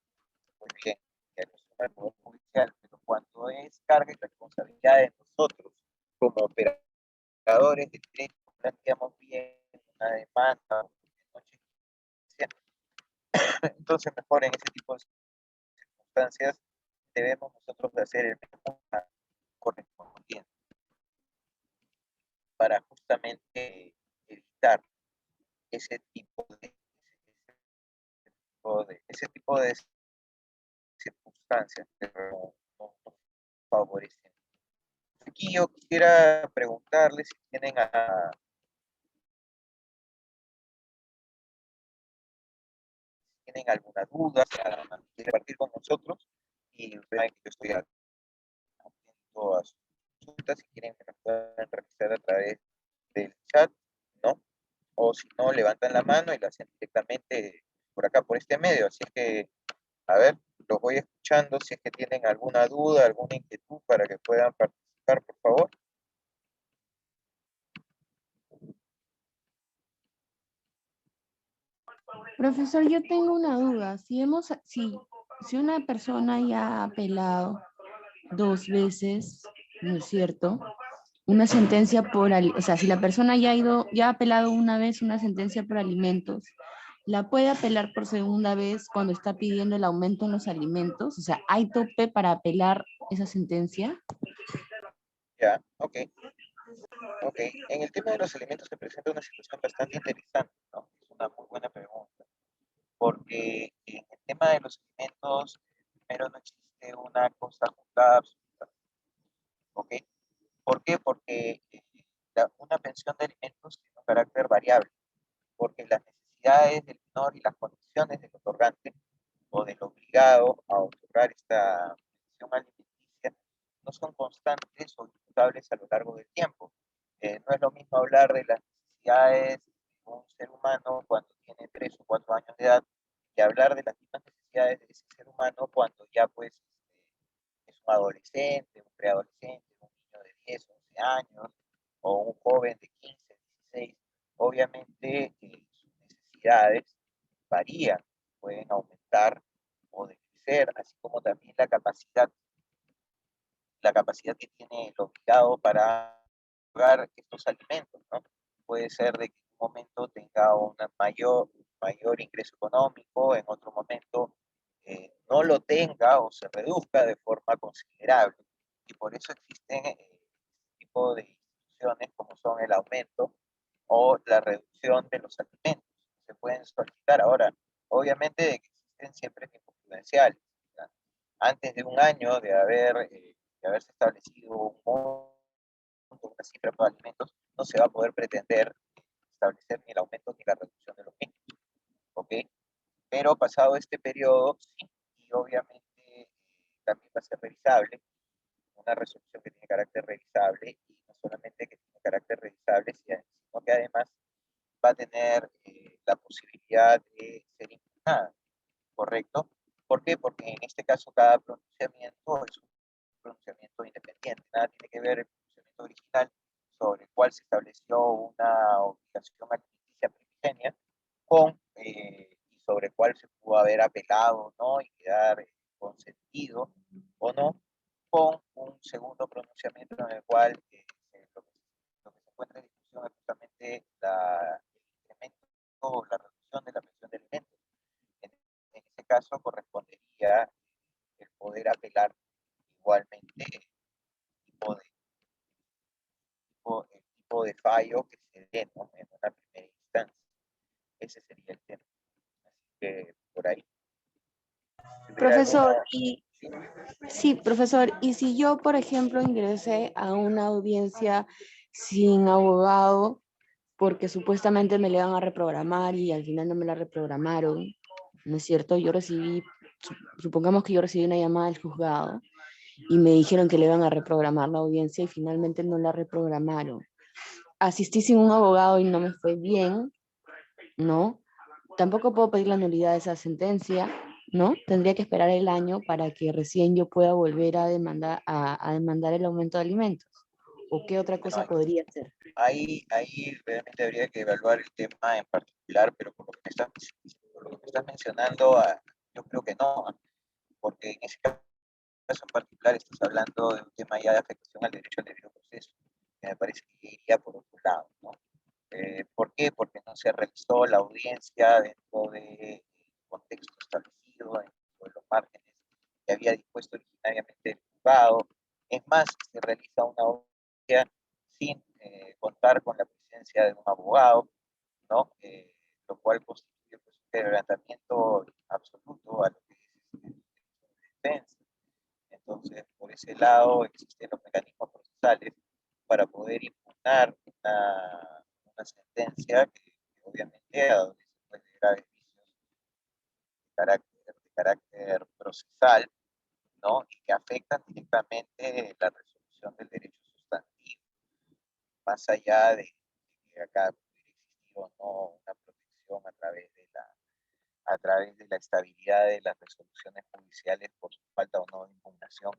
Speaker 1: muy bien, que no es el Poder Judicial, pero cuando es carga y responsabilidad de nosotros como operadores de derecho, planteamos bien una demanda, entonces mejor en ese tipo de circunstancias debemos nosotros de hacer el mejor correspondiente para justamente evitar ese tipo de circunstancias que no favorecen. Aquí yo quisiera preguntarles si tienen alguna duda, quieren partir con nosotros y vean que yo estoy atento a sus consultas, si quieren me las pueden realizar a través del chat, ¿no? O si no, levantan la mano y la hacen directamente por acá, por este medio. Así que, a ver, los voy escuchando si es que tienen alguna duda, alguna inquietud para que puedan participar, por favor.
Speaker 4: Profesor, yo tengo una duda. Si una persona ya ha apelado 2 veces, ¿no es cierto? Una sentencia o sea, si la persona ya ha apelado una vez una sentencia por alimentos, ¿la puede apelar por segunda vez cuando está pidiendo el aumento en los alimentos? O sea, ¿hay tope para apelar esa sentencia?
Speaker 1: Ya, ok. Ok, en el tema de los alimentos se presenta una situación bastante interesante, ¿no? Es una muy buena pregunta, porque en el tema de los alimentos, primero no existe una cosa juzgada absoluta, ¿ok? ¿Por qué? Porque una pensión de alimentos tiene un carácter variable, porque las necesidades del menor y las condiciones del otorgante o del obligado a otorgar esta pensión alimenticia no son constantes o inmutables a lo largo del tiempo. No es lo mismo hablar de las necesidades de un ser humano cuando tiene 3 o 4 años de edad que hablar de las mismas necesidades de ese ser humano cuando ya pues es un adolescente, un preadolescente, un niño de 10, 11 años o un joven de 15, 16. Obviamente sus necesidades varían, pueden aumentar o decrecer, así como también la capacidad que tiene el obligado para pagar estos alimentos, ¿no? Puede ser de que en un momento tenga un mayor ingreso económico, en otro momento no lo tenga o se reduzca de forma considerable. Y por eso existen este tipo de instituciones como son el aumento o la reducción de los alimentos. Se pueden solicitar ahora, obviamente existen siempre tiempos prudenciales. ¿Ya? Antes de un año de haberse establecido un monto, una cifra para alimentos, no se va a poder pretender establecer ni el aumento ni la reducción de los mismos, ¿ok? Pero pasado este periodo, sí, y obviamente también va a ser revisable, una resolución que tiene carácter revisable, y no solamente que tiene carácter revisable, sino que además va a tener la posibilidad de ser impugnada, ¿correcto? ¿Por qué? Porque en este caso cada pronunciamiento es un pronunciamiento independiente, nada tiene que ver el pronunciamiento original sobre el cual se estableció una obligación alimenticia primigenia y sobre el cual se pudo haber apelado, ¿no? Y quedar consentido o no, con un segundo pronunciamiento en el cual lo que se encuentra en discusión es justamente el incremento o la reducción de la pensión de alimentos. En ese caso correspondería el poder apelar igualmente el tipo de fallo que se dé, ¿no? En una primera instancia. Ese sería el tema. por ahí. Si hubiera
Speaker 4: Profesor,
Speaker 1: alguna-
Speaker 4: y
Speaker 1: sí,
Speaker 4: sí, profesor, y si yo, por ejemplo, ingresé a una audiencia sin abogado, porque supuestamente me le iban a reprogramar y al final no me la reprogramaron, ¿no es cierto? Yo recibí, supongamos que yo recibí una llamada del juzgado y me dijeron que le iban a reprogramar la audiencia y finalmente no la reprogramaron. Asistí sin un abogado y no me fue bien, ¿no? Tampoco puedo pedir la nulidad de esa sentencia, ¿no? Tendría que esperar el año para que recién yo pueda volver a demandar, a demandar el aumento de alimentos. ¿O qué otra cosa
Speaker 1: bueno,
Speaker 4: podría hacer?
Speaker 1: ahí realmente habría que evaluar el tema en particular, pero por lo que me estás mencionando, yo creo que no, porque en ese caso en particular estás hablando de un tema ya de afectación al derecho al debido proceso, que me parece que iría por otro lado, ¿no? ¿Por qué? Porque no se realizó la audiencia dentro del contexto establecido, dentro de los márgenes que había dispuesto originariamente el juzgado. Es más, se realiza una audiencia sin contar con la presencia de un abogado, ¿no? Lo cual constituye pues, un quebrantamiento absoluto a lo que es el defensa. Entonces, por ese lado existen los mecanismos procesales para poder impugnar una sentencia que obviamente adolece pues, de graves vicios de carácter procesal, ¿no? Y que afectan directamente la resolución del derecho sustantivo, más allá de que acá pudiera existir o no una protección a través de la estabilidad de las resoluciones judiciales por su falta o no de impugnación.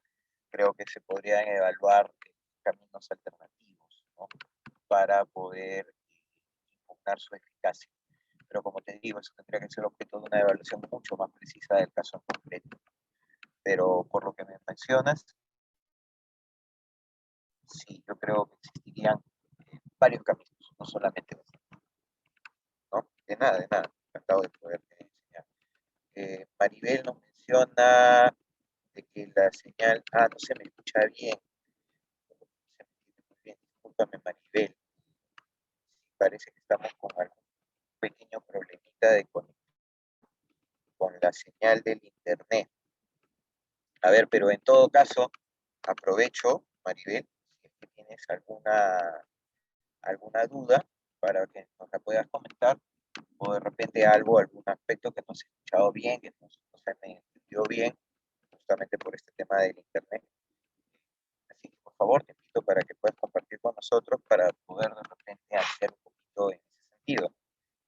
Speaker 1: Creo que se podrían evaluar caminos alternativos, ¿no? Para poder impugnar su eficacia. Pero como te digo, eso tendría que ser objeto de una evaluación mucho más precisa del caso en concreto. Pero por lo que me mencionas, sí, yo creo que existirían varios caminos, no solamente uno, ¿no? De nada, encantado de poderte enseñar. Maribel nos menciona de que la señal, no se me escucha bien, no se me entiende muy bien, discúlpame Maribel, parece que estamos con algún pequeño problemita con la señal del internet. A ver, pero en todo caso, aprovecho, Maribel, si es que tienes alguna duda para que nos la puedas comentar, o de repente algún aspecto que no se ha escuchado bien, que no se me entendió bien, justamente por este tema del internet. Así que por favor te invito para que puedas compartir con nosotros para poder de repente hacer un poquito en ese sentido.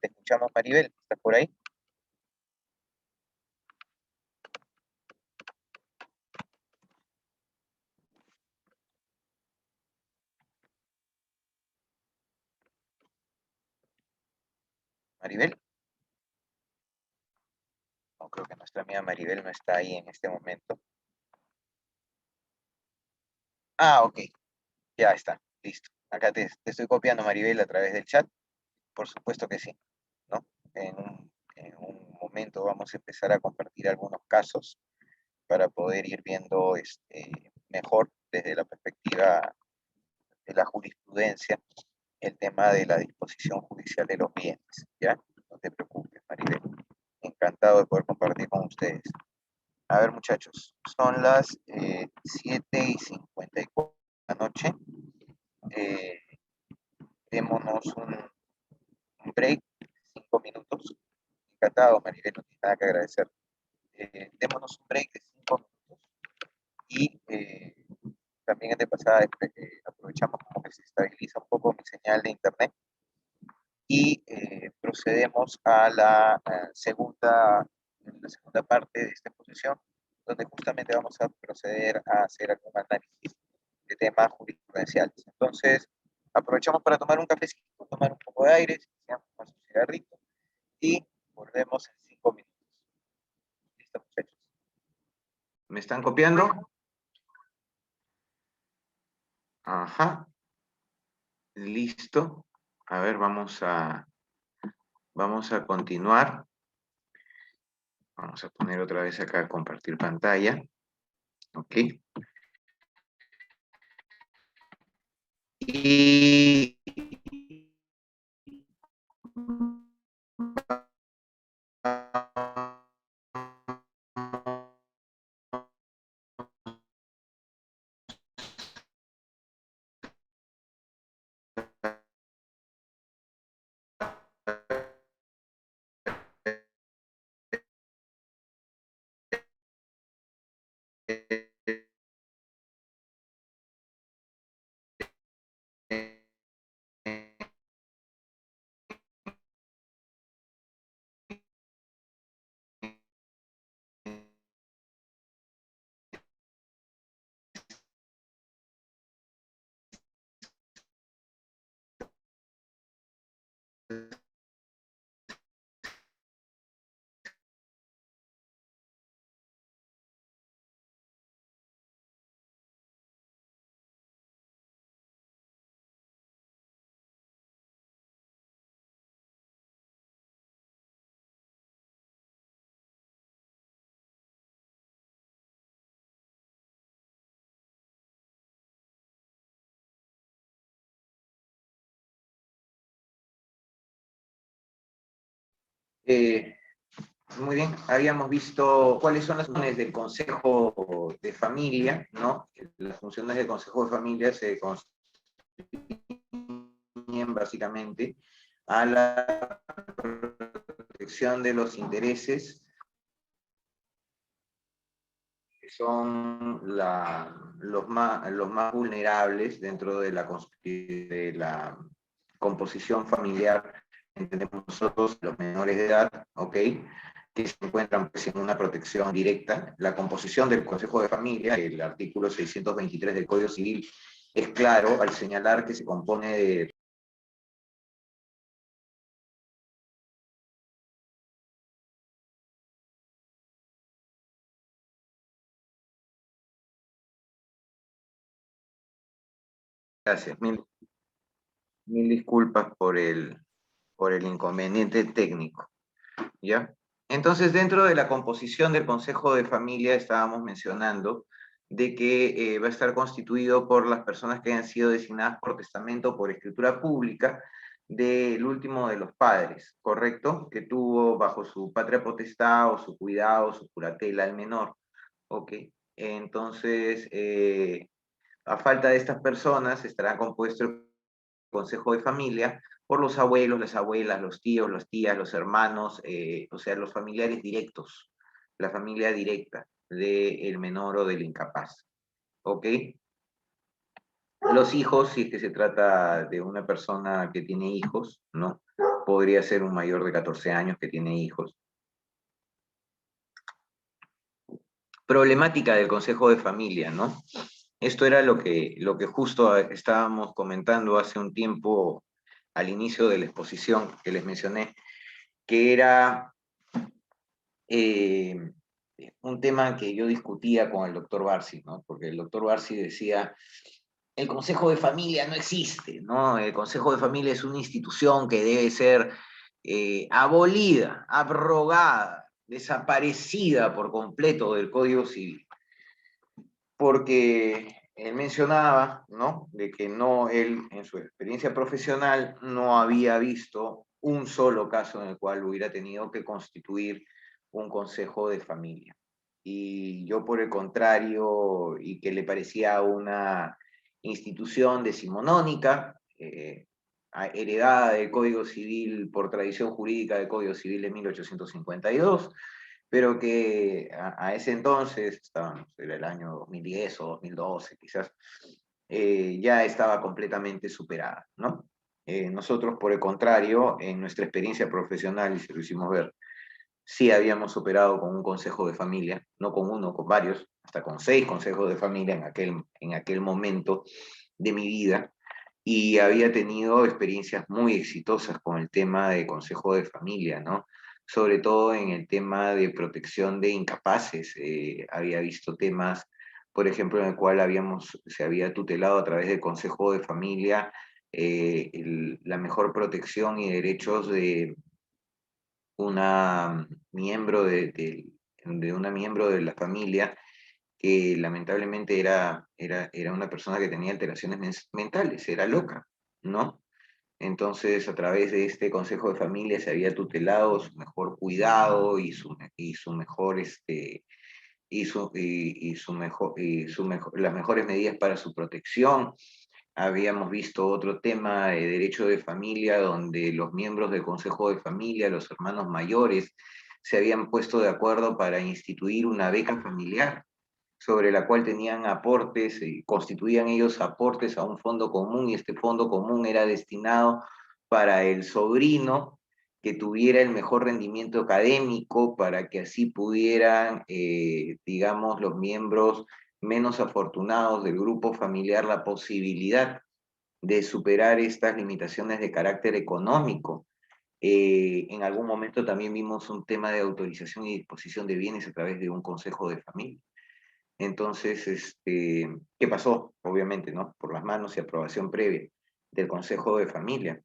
Speaker 1: Te escuchamos, Maribel, ¿estás por ahí? Maribel, no creo que nuestra amiga Maribel no está ahí en este momento. Ok, ya está, listo. Acá te estoy copiando, Maribel, a través del chat. Por supuesto que sí, ¿no? En un momento vamos a empezar a compartir algunos casos para poder ir viendo mejor desde la perspectiva de la jurisprudencia el tema de la disposición judicial de los bienes, ¿ya? No te preocupes, Maribel. Encantado de poder compartir con ustedes. A ver, muchachos, son las 7:54 de la noche. Eh, Démonos un break, 5 minutos. Encantado, Maribel, no tiene nada que agradecer. Démonos un break de 5 minutos y también de pasada aprovechamos como que se estabiliza un poco mi señal de internet y procedemos a la segunda parte de esta exposición, donde justamente vamos a proceder a hacer algún análisis de temas jurisprudenciales. Entonces, aprovechamos para tomar un cafecito, tomar un poco de aire, fumar un cigarrito y volvemos en 5 minutos. ¿Listo, muchachos? ¿Me están copiando? Ajá, listo. A ver, vamos a continuar. Vamos a poner otra vez acá compartir pantalla. Ok. Y Muy bien, habíamos visto cuáles son las funciones del Consejo de Familia, ¿no? Las funciones del Consejo de Familia se constituyen básicamente a la protección de los intereses que son los más vulnerables dentro de la composición familiar, entendemos nosotros, los menores de edad, ¿ok? Que se encuentran pues, en una protección directa. La composición del Consejo de Familia, el artículo 623 del Código Civil, es claro al señalar que se compone de Gracias, mil disculpas por el inconveniente técnico, ¿ya? Entonces, dentro de la composición del Consejo de Familia estábamos mencionando de que va a estar constituido por las personas que hayan sido designadas por testamento o por escritura pública del último de los padres, ¿correcto? Que tuvo bajo su patria potestad o su cuidado, su curatela al menor, ¿ok? Entonces, a falta de estas personas estará compuesto el Consejo de Familia por los abuelos, las abuelas, los tíos, las tías, los hermanos, o sea, los familiares directos, la familia directa del menor o del incapaz. ¿Ok? Los hijos, si es que se trata de una persona que tiene hijos, ¿no? Podría ser un mayor de 14 años que tiene hijos. Problemática del Consejo de Familia, ¿no? Esto era lo que justo estábamos comentando hace un tiempo al inicio de la exposición que les mencioné, que era un tema que yo discutía con el doctor Barsi, ¿no? Porque el doctor Barsi decía, el Consejo de Familia no existe, ¿no? El Consejo de Familia es una institución que debe ser abolida, abrogada, desaparecida por completo del Código Civil. Porque él mencionaba, ¿no? De que no, él en su experiencia profesional no había visto un solo caso en el cual hubiera tenido que constituir un consejo de familia. Y yo por el contrario, y que le parecía una institución decimonónica, heredada del Código Civil por tradición jurídica del Código Civil de 1852, pero que a ese entonces, era el año 2010 o 2012 quizás, ya estaba completamente superada, ¿no? Nosotros, por el contrario, en nuestra experiencia profesional, y se lo hicimos ver, sí habíamos operado con un consejo de familia, no con uno, con varios, hasta con 6 consejos de familia en aquel momento de mi vida, y había tenido experiencias muy exitosas con el tema de consejo de familia, ¿no? Sobre todo en el tema de protección de incapaces. Había visto temas, por ejemplo, en el cual se había tutelado a través del consejo de familia la mejor protección y derechos de una una miembro de la familia que lamentablemente era una persona que tenía alteraciones mentales, era loca, ¿no? Entonces, a través de este consejo de familia se había tutelado su mejor cuidado y su mejor, las mejores medidas para su protección. Habíamos visto otro tema de derecho de familia, donde los miembros del consejo de familia, los hermanos mayores, se habían puesto de acuerdo para instituir una beca familiar,
Speaker 5: sobre la cual tenían aportes, constituían ellos aportes a un fondo común, y este fondo común era destinado para el sobrino que tuviera el mejor rendimiento académico, para que así pudieran, digamos, los miembros menos afortunados del grupo familiar la posibilidad de superar estas limitaciones de carácter económico. En algún momento también vimos un tema de autorización y disposición de bienes a través de un consejo de familia. Entonces, ¿qué pasó? Obviamente, ¿no? Por las manos y aprobación previa del consejo de familia.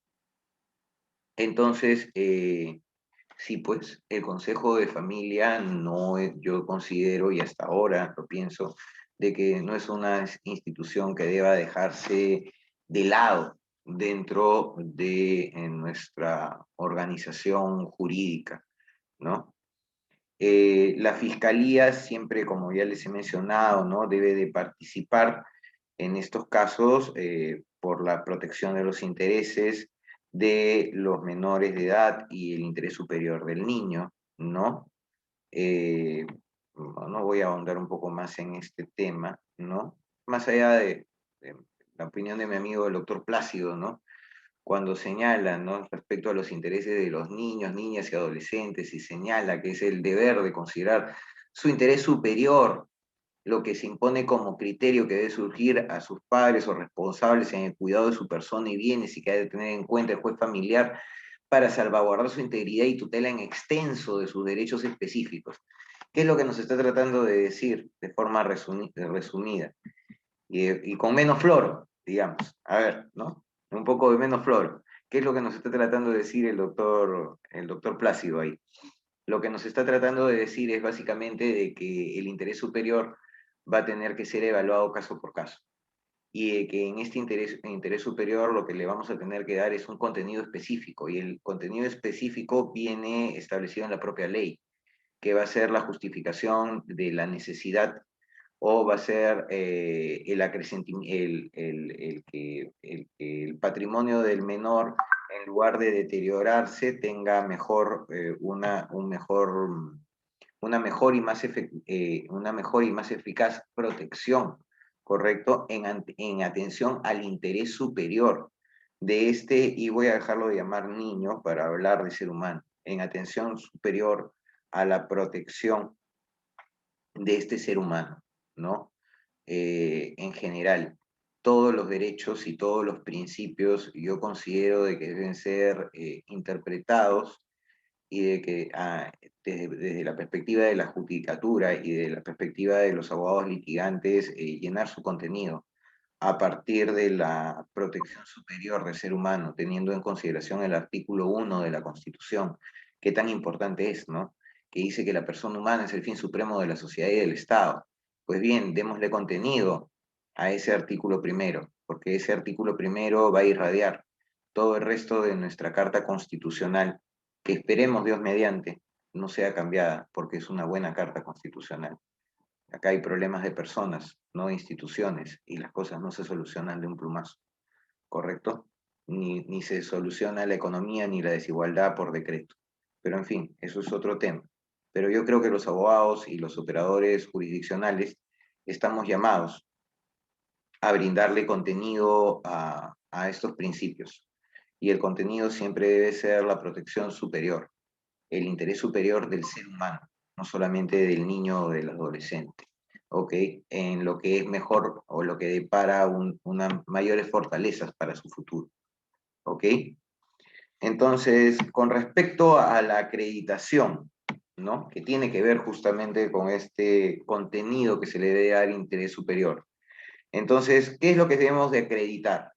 Speaker 5: Entonces, sí, pues el consejo de familia no es, yo considero, y hasta ahora lo pienso, de que no es una institución que deba dejarse de lado dentro de nuestra organización jurídica, ¿no? La fiscalía siempre, como ya les he mencionado, ¿no? Debe de participar en estos casos por la protección de los intereses de los menores de edad y el interés superior del niño, ¿no? No voy a ahondar un poco más en este tema, ¿no? Más allá de la opinión de mi amigo el doctor Plácido, ¿no? Cuando señala, ¿no? Respecto a los intereses de los niños, niñas y adolescentes, y señala que es el deber de considerar su interés superior lo que se impone como criterio que debe surgir a sus padres o responsables en el cuidado de su persona y bienes, y que debe tener en cuenta el juez familiar para salvaguardar su integridad y tutela en extenso de sus derechos específicos. ¿Qué es lo que nos está tratando de decir de forma resumida? Y con menos flor, digamos. A ver, ¿no? Un poco de menos flor. ¿Qué es lo que nos está tratando de decir el doctor Plácido ahí? Lo que nos está tratando de decir es básicamente de que el interés superior va a tener que ser evaluado caso por caso. Y de que en este interés superior lo que le vamos a tener que dar es un contenido específico. Y el contenido específico viene establecido en la propia ley, que va a ser la justificación de la necesidad, o va a ser que el patrimonio del menor, en lugar de deteriorarse, tenga una mejor y más eficaz protección, ¿correcto? En atención al interés superior de y voy a dejarlo de llamar niño para hablar de ser humano, en atención superior a la protección de este ser humano, ¿no? En general, todos los derechos y todos los principios yo considero de que deben ser interpretados, y de que desde la perspectiva de la judicatura y de la perspectiva de los abogados litigantes, llenar su contenido a partir de la protección superior del ser humano, teniendo en consideración el artículo 1 de la Constitución, que tan importante es, ¿no? Que dice que la persona humana es el fin supremo de la sociedad y del Estado. Pues bien, démosle contenido a ese artículo primero, porque ese artículo primero va a irradiar todo el resto de nuestra Carta Constitucional, que esperemos, Dios mediante, no sea cambiada, porque es una buena Carta Constitucional. Acá hay problemas de personas, no de instituciones, y las cosas no se solucionan de un plumazo, ¿correcto? Ni se soluciona la economía ni la desigualdad por decreto. Pero en fin, eso es otro tema. Pero yo creo que los abogados y los operadores jurisdiccionales estamos llamados a brindarle contenido a estos principios. Y el contenido siempre debe ser la protección superior, el interés superior del ser humano, no solamente del niño o del adolescente, ¿ok? En lo que es mejor o lo que depara unas mayores fortalezas para su futuro, ¿ok? Entonces, con respecto a la acreditación, ¿no? Que tiene que ver justamente con este contenido que se le debe dar interés superior. Entonces, ¿qué es lo que debemos de acreditar?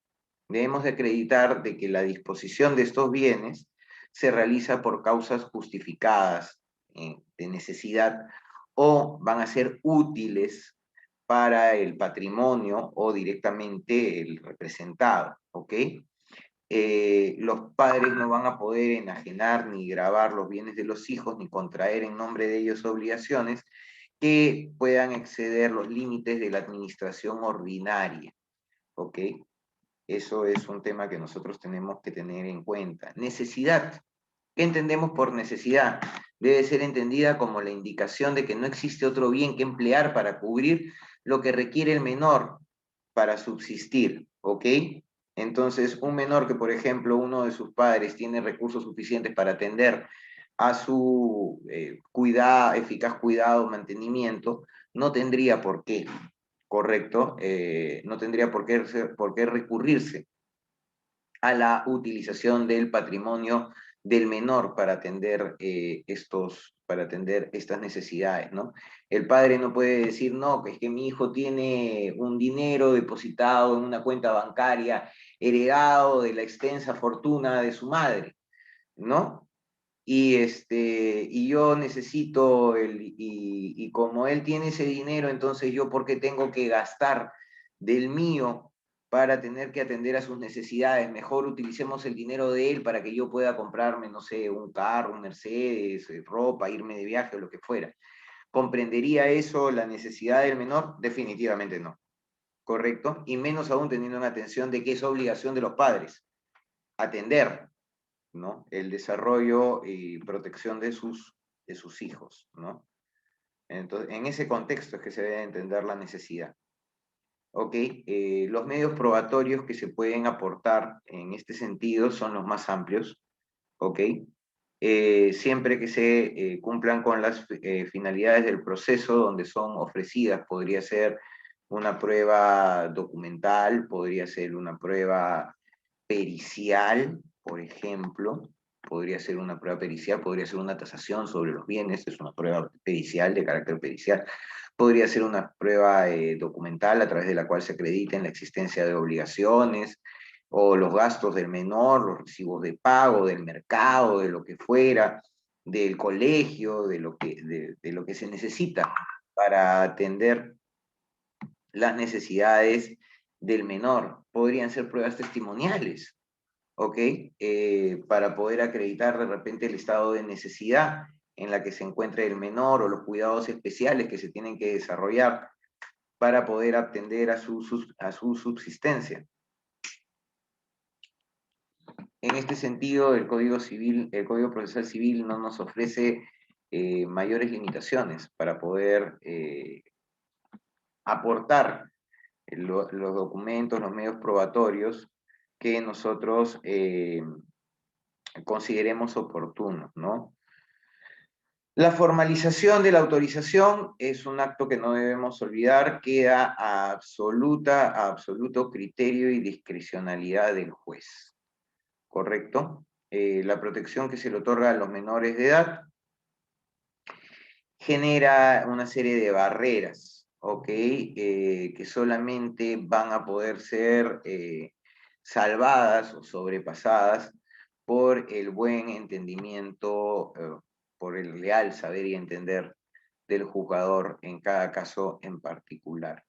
Speaker 5: Debemos de acreditar de que la disposición de estos bienes se realiza por causas justificadas de necesidad, o van a ser útiles para el patrimonio o directamente el representado, ¿ok? Los padres no van a poder enajenar ni gravar los bienes de los hijos, ni contraer en nombre de ellos obligaciones que puedan exceder los límites de la administración ordinaria, ¿ok? Eso es un tema que nosotros tenemos que tener en cuenta. Necesidad. ¿Qué entendemos por necesidad? debe ser entendida como la indicación de que no existe otro bien que emplear para cubrir lo que requiere el menor para subsistir, ¿ok? Entonces, un menor que, por ejemplo, uno de sus padres tiene recursos suficientes para atender a su eficaz cuidado, mantenimiento, no tendría por qué, ¿correcto? No tendría por qué recurrirse a la utilización del patrimonio del menor para atender, para atender estas necesidades, ¿no? El padre no puede decir, no, que es que mi hijo tiene un dinero depositado en una cuenta bancaria heredado de la extensa fortuna de su madre, ¿no? Y yo necesito, y como él tiene ese dinero, entonces yo, ¿por qué tengo que gastar del mío para tener que atender a sus necesidades? Mejor utilicemos el dinero de él para que yo pueda comprarme, no sé, un carro, un Mercedes, ropa, irme de viaje o lo que fuera. ¿Comprendería eso la necesidad del menor? Definitivamente no. ¿Correcto? Y menos aún teniendo en atención de que es obligación de los padres atender, ¿no? El desarrollo y protección de sus hijos, ¿no? Entonces, en ese contexto es que se debe entender la necesidad. ¿Ok? Los medios probatorios que se pueden aportar en este sentido son los más amplios, ¿ok? Siempre que se cumplan con las finalidades del proceso donde son ofrecidas, podría ser una prueba documental, podría ser una prueba pericial, por ejemplo, podría ser una prueba pericial, podría ser una tasación sobre los bienes, es una prueba pericial, de carácter pericial, podría ser una prueba documental a través de la cual se acrediten la existencia de obligaciones o los gastos del menor, los recibos de pago, del mercado, de lo que fuera, del colegio, de lo que se necesita para atender las necesidades del menor. Podrían ser pruebas testimoniales, ¿ok? Para poder acreditar de repente el estado de necesidad en la que se encuentra el menor o los cuidados especiales que se tienen que desarrollar para poder atender a su subsistencia. En este sentido, el Código Procesal Civil no nos ofrece mayores limitaciones para poder aportar los documentos, los medios probatorios que nosotros consideremos oportunos, ¿no? La formalización de la autorización es un acto que no debemos olvidar, queda a absoluto criterio y discrecionalidad del juez, ¿correcto? La protección que se le otorga a los menores de edad genera una serie de barreras, ¿ok? Que solamente van a poder ser salvadas o sobrepasadas por el buen entendimiento, por el leal saber y entender del juzgador en cada caso en particular,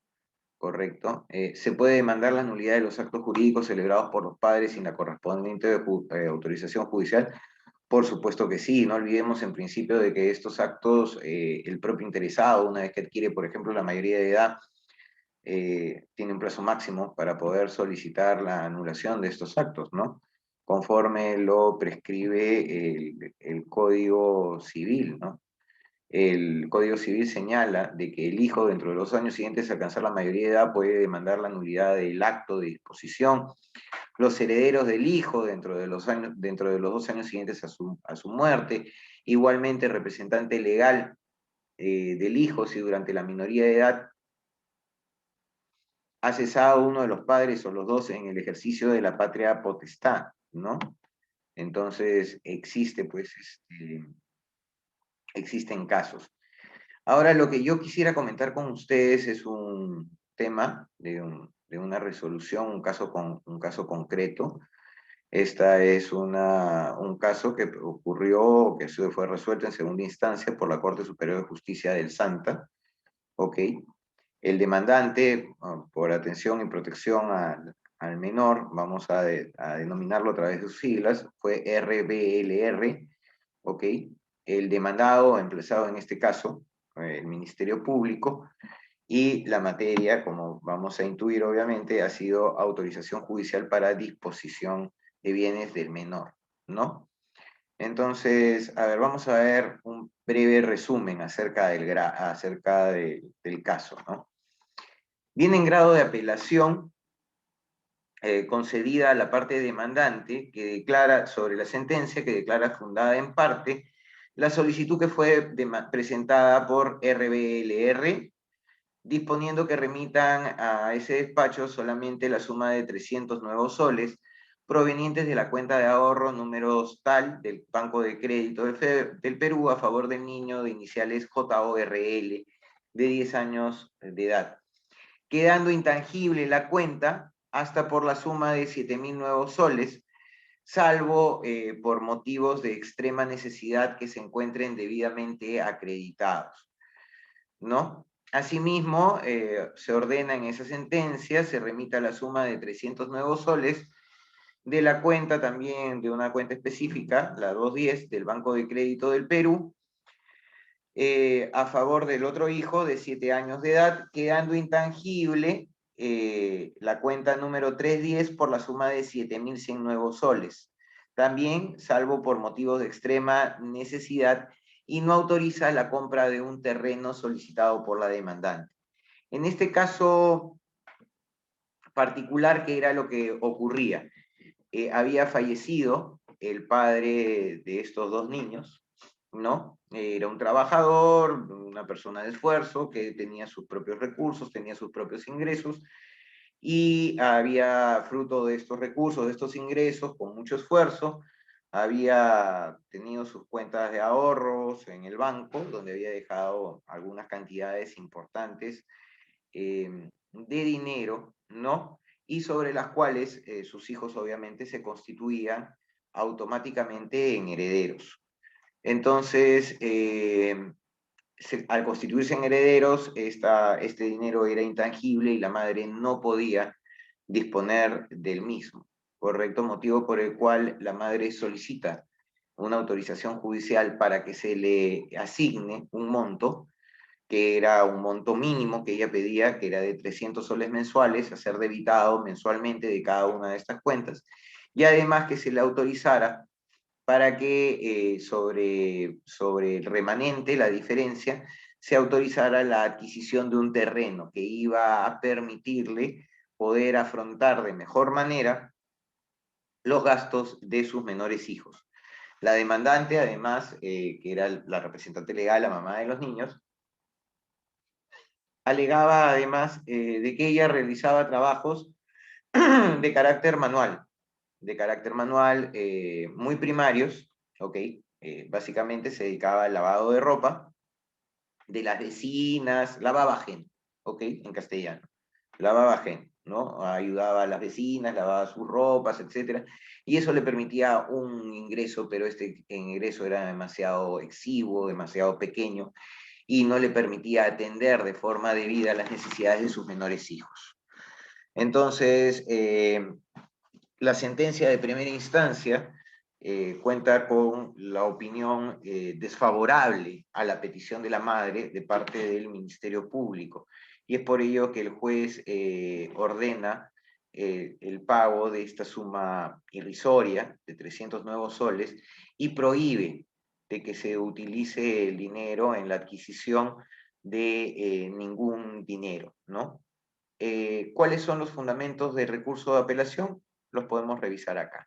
Speaker 5: ¿correcto? ¿Se puede demandar la nulidad de los actos jurídicos celebrados por los padres sin la correspondiente autorización judicial? Por supuesto que sí, no olvidemos en principio de que estos actos, el propio interesado, una vez que adquiere, por ejemplo, la mayoría de edad, tiene un plazo máximo para poder solicitar la anulación de estos actos, ¿no? Conforme lo prescribe el Código Civil, ¿no? El Código Civil señala de que el hijo, dentro de los años siguientes a alcanzar la mayoría de edad, puede demandar la nulidad del acto de disposición. Los herederos del hijo, dentro de los 2 años siguientes a su muerte. Igualmente, el representante legal del hijo, si durante la minoría de edad ha cesado uno de los padres o los dos en el ejercicio de la patria potestad, ¿no? Entonces, existen casos. Ahora, lo que yo quisiera comentar con ustedes es un tema de una resolución, un caso concreto. Esta es un caso que ocurrió, que fue resuelto en segunda instancia por la Corte Superior de Justicia del Santa, ¿ok? El demandante, por atención y protección al menor, vamos a denominarlo a través de sus siglas, fue RBLR, ¿ok? El demandado, emplazado en este caso, el Ministerio Público, y la materia, como vamos a intuir obviamente, ha sido autorización judicial para disposición de bienes del menor, ¿no? Entonces, a ver, vamos a ver un breve resumen acerca del caso, ¿no? Viene en grado de apelación concedida a la parte demandante que declara sobre la sentencia, que declara fundada en parte la solicitud que fue presentada por RBLR, disponiendo que remitan a ese despacho solamente la suma de 300 nuevos soles provenientes de la cuenta de ahorro números tal del Banco de Crédito del Perú a favor del niño de iniciales JORL de 10 años de edad, quedando intangible la cuenta hasta por la suma de 7.000 nuevos soles, salvo por motivos de extrema necesidad que se encuentren debidamente acreditados, ¿no? Asimismo, se ordena en esa sentencia, se remita la suma de 300 nuevos soles de la cuenta también, de una cuenta específica, la 210 del Banco de Crédito del Perú, a favor del otro hijo de 7 años de edad, quedando intangible la cuenta número 310 por la suma de 7.100 nuevos soles. También, salvo por motivos de extrema necesidad, y no autoriza la compra de un terreno solicitado por la demandante. En este caso particular, ¿qué era lo que ocurría? Había fallecido el padre de estos dos niños, ¿no? Era un trabajador, una persona de esfuerzo, que tenía sus propios recursos, tenía sus propios ingresos, y había fruto de estos recursos, de estos ingresos, con mucho esfuerzo, había tenido sus cuentas de ahorros en el banco, donde había dejado algunas cantidades importantes de dinero, ¿no? Y sobre las cuales sus hijos obviamente se constituían automáticamente en herederos. Entonces, al constituirse en herederos, este dinero era intangible y la madre no podía disponer del mismo, ¿correcto? Motivo por el cual la madre solicita una autorización judicial para que se le asigne un monto, que era un monto mínimo que ella pedía, que era de 300 soles mensuales, a ser debitado mensualmente de cada una de estas cuentas, y además que se le autorizara para que sobre el remanente, la diferencia, se autorizara la adquisición de un terreno que iba a permitirle poder afrontar de mejor manera los gastos de sus menores hijos. La demandante, además, que era la representante legal, la mamá de los niños, alegaba además de que ella realizaba trabajos de carácter manual, muy primarios, ¿ok? Básicamente se dedicaba al lavado de ropa de las vecinas, lavaba ajeno, ¿ok? En castellano, lavaba ajeno, ¿no? Ayudaba a las vecinas, lavaba sus ropas, etc. Y eso le permitía un ingreso, pero este ingreso era demasiado exiguo, demasiado pequeño, y no le permitía atender de forma debida las necesidades de sus menores hijos. Entonces, la sentencia de primera instancia cuenta con la opinión desfavorable a la petición de la madre de parte del Ministerio Público, y es por ello que el juez ordena el pago de esta suma irrisoria de 300 nuevos soles y prohíbe de que se utilice el dinero en la adquisición de ningún dinero, ¿no? ¿Cuáles son los fundamentos del recurso de apelación? Los podemos revisar acá.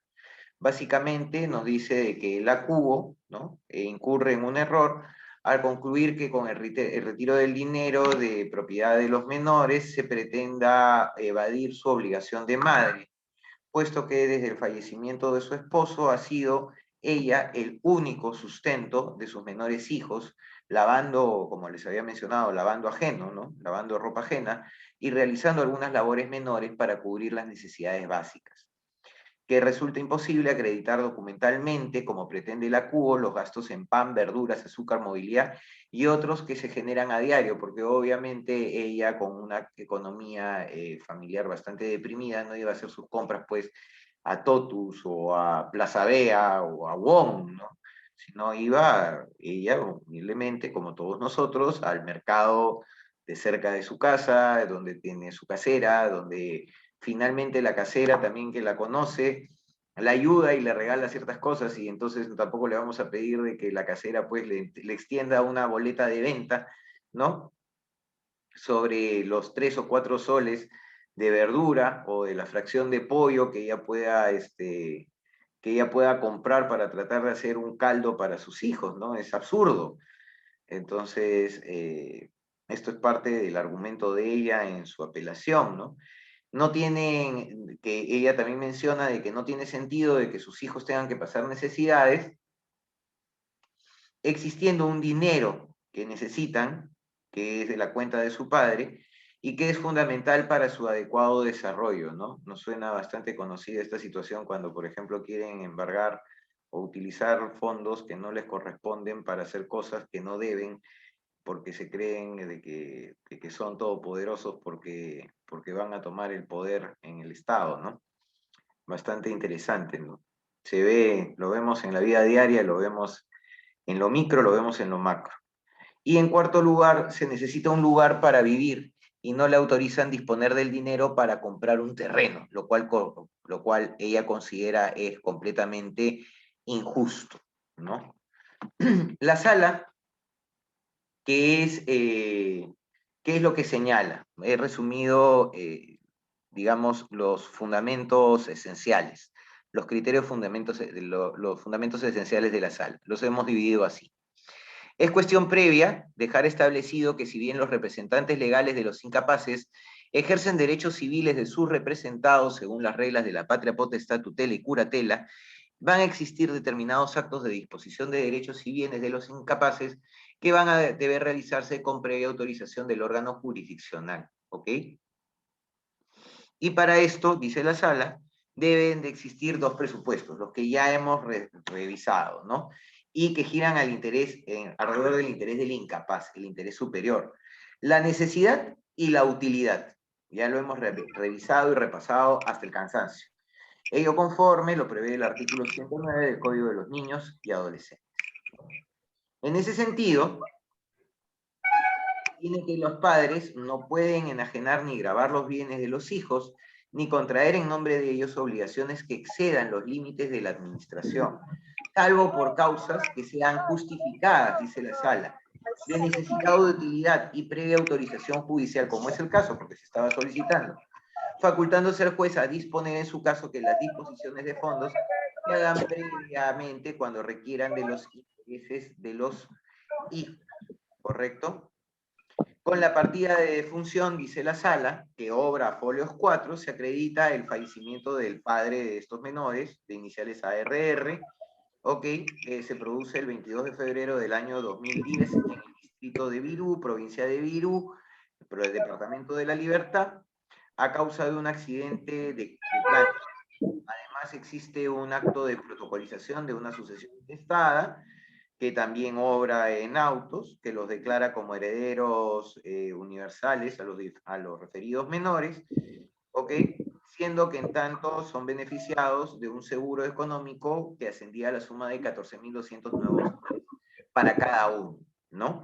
Speaker 5: Básicamente nos dice de que la CUBO, ¿no? Incurre en un error al concluir que con el retiro del dinero de propiedad de los menores se pretenda evadir su obligación de madre, puesto que desde el fallecimiento de su esposo ha sido ella el único sustento de sus menores hijos, lavando, como les había mencionado, lavando ajeno, ¿no? Lavando ropa ajena y realizando algunas labores menores para cubrir las necesidades básicas. Que resulta imposible acreditar documentalmente, como pretende la CUBO, los gastos en pan, verduras, azúcar, movilidad y otros que se generan a diario, porque obviamente ella, con una economía familiar bastante deprimida, no iba a hacer sus compras pues a Totus o a Plaza Vea o a Wong, ¿no? Sino iba ella humildemente, como todos nosotros, al mercado de cerca de su casa, donde tiene su casera, donde finalmente la casera también, que la conoce, la ayuda y le regala ciertas cosas, y entonces tampoco le vamos a pedir de que la casera pues le extienda una boleta de venta, ¿no? Sobre los 3 o 4 soles de verdura o de la fracción de pollo que ella pueda, que ella pueda comprar para tratar de hacer un caldo para sus hijos, ¿no? Es absurdo. Entonces, esto es parte del argumento de ella en su apelación, ¿no? No tienen, que ella también menciona de que no tiene sentido de que sus hijos tengan que pasar necesidades, existiendo un dinero que necesitan, que es de la cuenta de su padre, y que es fundamental para su adecuado desarrollo, ¿no? Nos suena bastante conocida esta situación cuando, por ejemplo, quieren embargar o utilizar fondos que no les corresponden para hacer cosas que no deben, porque se creen de que son todopoderosos porque van a tomar el poder en el Estado, ¿no? Bastante interesante, ¿no? Se ve, lo vemos en la vida diaria, lo vemos en lo micro, lo vemos en lo macro. Y en cuarto lugar, se necesita un lugar para vivir y no le autorizan disponer del dinero para comprar un terreno, lo cual ella considera es completamente injusto, ¿no? La sala, ¿qué es lo que señala? He resumido, digamos, los fundamentos esenciales, los criterios los fundamentos esenciales de la sala. Los hemos dividido así. Es cuestión previa dejar establecido que si bien los representantes legales de los incapaces ejercen derechos civiles de sus representados según las reglas de la patria potestad, tutela y curatela, van a existir determinados actos de disposición de derechos y bienes de los incapaces que van a deber realizarse con previa autorización del órgano jurisdiccional, ¿ok? Y para esto, dice la sala, deben de existir dos presupuestos, los que ya hemos revisado, ¿no? Y que giran al interés, alrededor del interés del incapaz, el interés superior. La necesidad y la utilidad. Ya lo hemos revisado y repasado hasta el cansancio. Ello conforme lo prevé el artículo 109 del Código de los Niños y Adolescentes. En ese sentido, tiene que los padres no pueden enajenar ni gravar los bienes de los hijos, ni contraer en nombre de ellos obligaciones que excedan los límites de la administración, salvo por causas que sean justificadas, dice la sala, de necesidad o de utilidad y previa autorización judicial, como es el caso, porque se estaba solicitando, facultándose al juez a disponer en su caso que las disposiciones de fondos se hagan previamente cuando requieran de los intereses de los hijos, ¿correcto? Con la partida de defunción, dice la sala, que obra folios 4, se acredita el fallecimiento del padre de estos menores, de iniciales ARR, ok, que se produce el 22 de febrero del año 2010 en el distrito de Virú, provincia de Virú, pero el departamento de La Libertad, a causa de un accidente de tránsito. Además existe un acto de protocolización de una sucesión intestada, que también obra en autos, que los declara como herederos universales a los referidos menores, ¿ok? Siendo que en tanto son beneficiados de un seguro económico que ascendía a la suma de 14.200 nuevos para cada uno, ¿no?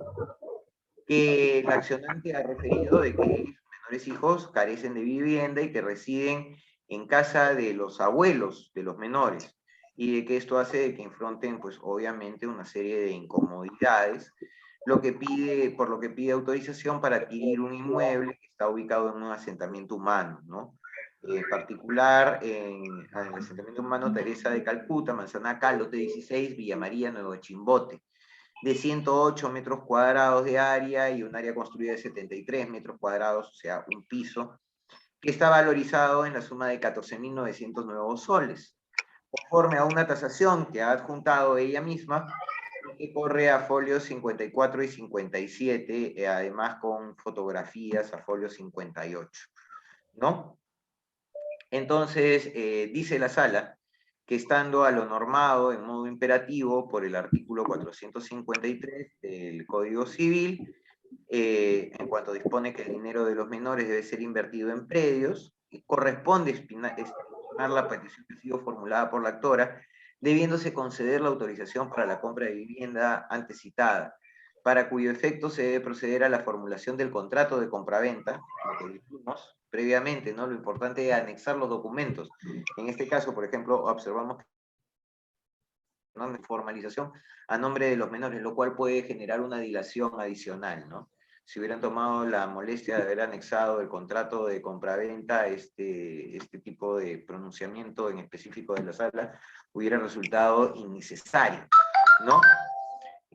Speaker 5: Que el accionante ha referido de que sus menores hijos carecen de vivienda y que residen en casa de los abuelos de los menores, y de que esto hace de que enfrenten, pues obviamente, una serie de incomodidades, por lo que pide autorización para adquirir un inmueble que está ubicado en un asentamiento humano, ¿no? En particular, en el asentamiento humano Teresa de Calcuta, Manzanaca, lote 16, Villa María, Nuevo Chimbote, de 108 metros cuadrados de área y un área construida de 73 metros cuadrados, o sea, un piso, que está valorizado en la suma de 14.900 nuevos soles, conforme a una tasación que ha adjuntado ella misma, que corre a folios 54 y 57, además con fotografías a folios 58, ¿no? Entonces, dice la sala que estando a lo normado en modo imperativo por el artículo 453 del Código Civil, en cuanto dispone que el dinero de los menores debe ser invertido en predios, corresponde estimar la petición que ha sido formulada por la actora, debiéndose conceder la autorización para la compra de vivienda antes citada. para cuyo efecto se debe proceder a la formulación del contrato de compraventa, lo que dijimos previamente, ¿no? Lo importante es anexar los documentos. En este caso, por ejemplo, observamos que ¿no? de formalización a nombre de los menores, lo cual puede generar una dilación adicional, ¿no? Si hubieran tomado la molestia de haber anexado el contrato de compraventa, este tipo de pronunciamiento en específico de la sala, hubiera resultado innecesario, ¿no?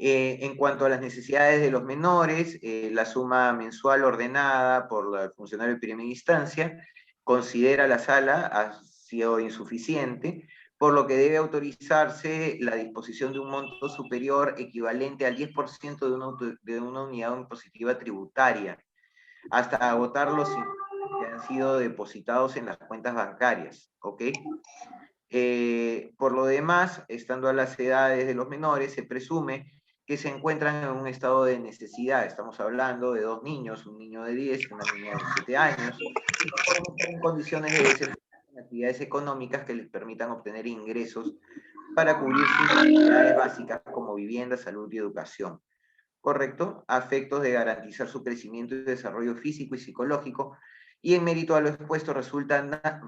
Speaker 5: En cuanto a las necesidades de los menores, la suma mensual ordenada por el funcionario de primera instancia considera la sala ha sido insuficiente, por lo que debe autorizarse la disposición de un monto superior equivalente al 10% de una unidad impositiva tributaria, hasta agotar los importes que han sido depositados en las cuentas bancarias, ¿ok? Por lo demás, estando a las edades de los menores, se presume que se encuentran en un estado de necesidad. Estamos hablando de 2 niños, un niño de 10 y una niña de 7 años, en condiciones de desempeñar actividades económicas que les permitan obtener ingresos para cubrir sus necesidades básicas como vivienda, salud y educación. ¿Correcto? A efectos de garantizar su crecimiento y desarrollo físico y psicológico, y en mérito a lo expuesto resulta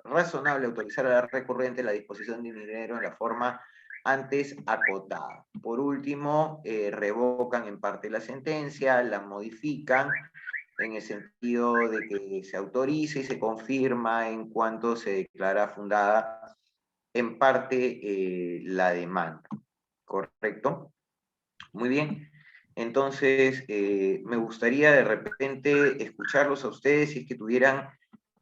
Speaker 5: razonable autorizar a la recurrente la disposición de dinero en la forma antes acotada. Por último, revocan en parte la sentencia, la modifican en el sentido de que se autorice y se confirma en cuanto se declara fundada en parte la demanda. ¿Correcto? Muy bien. Entonces, me gustaría de repente escucharlos a ustedes si es que tuvieran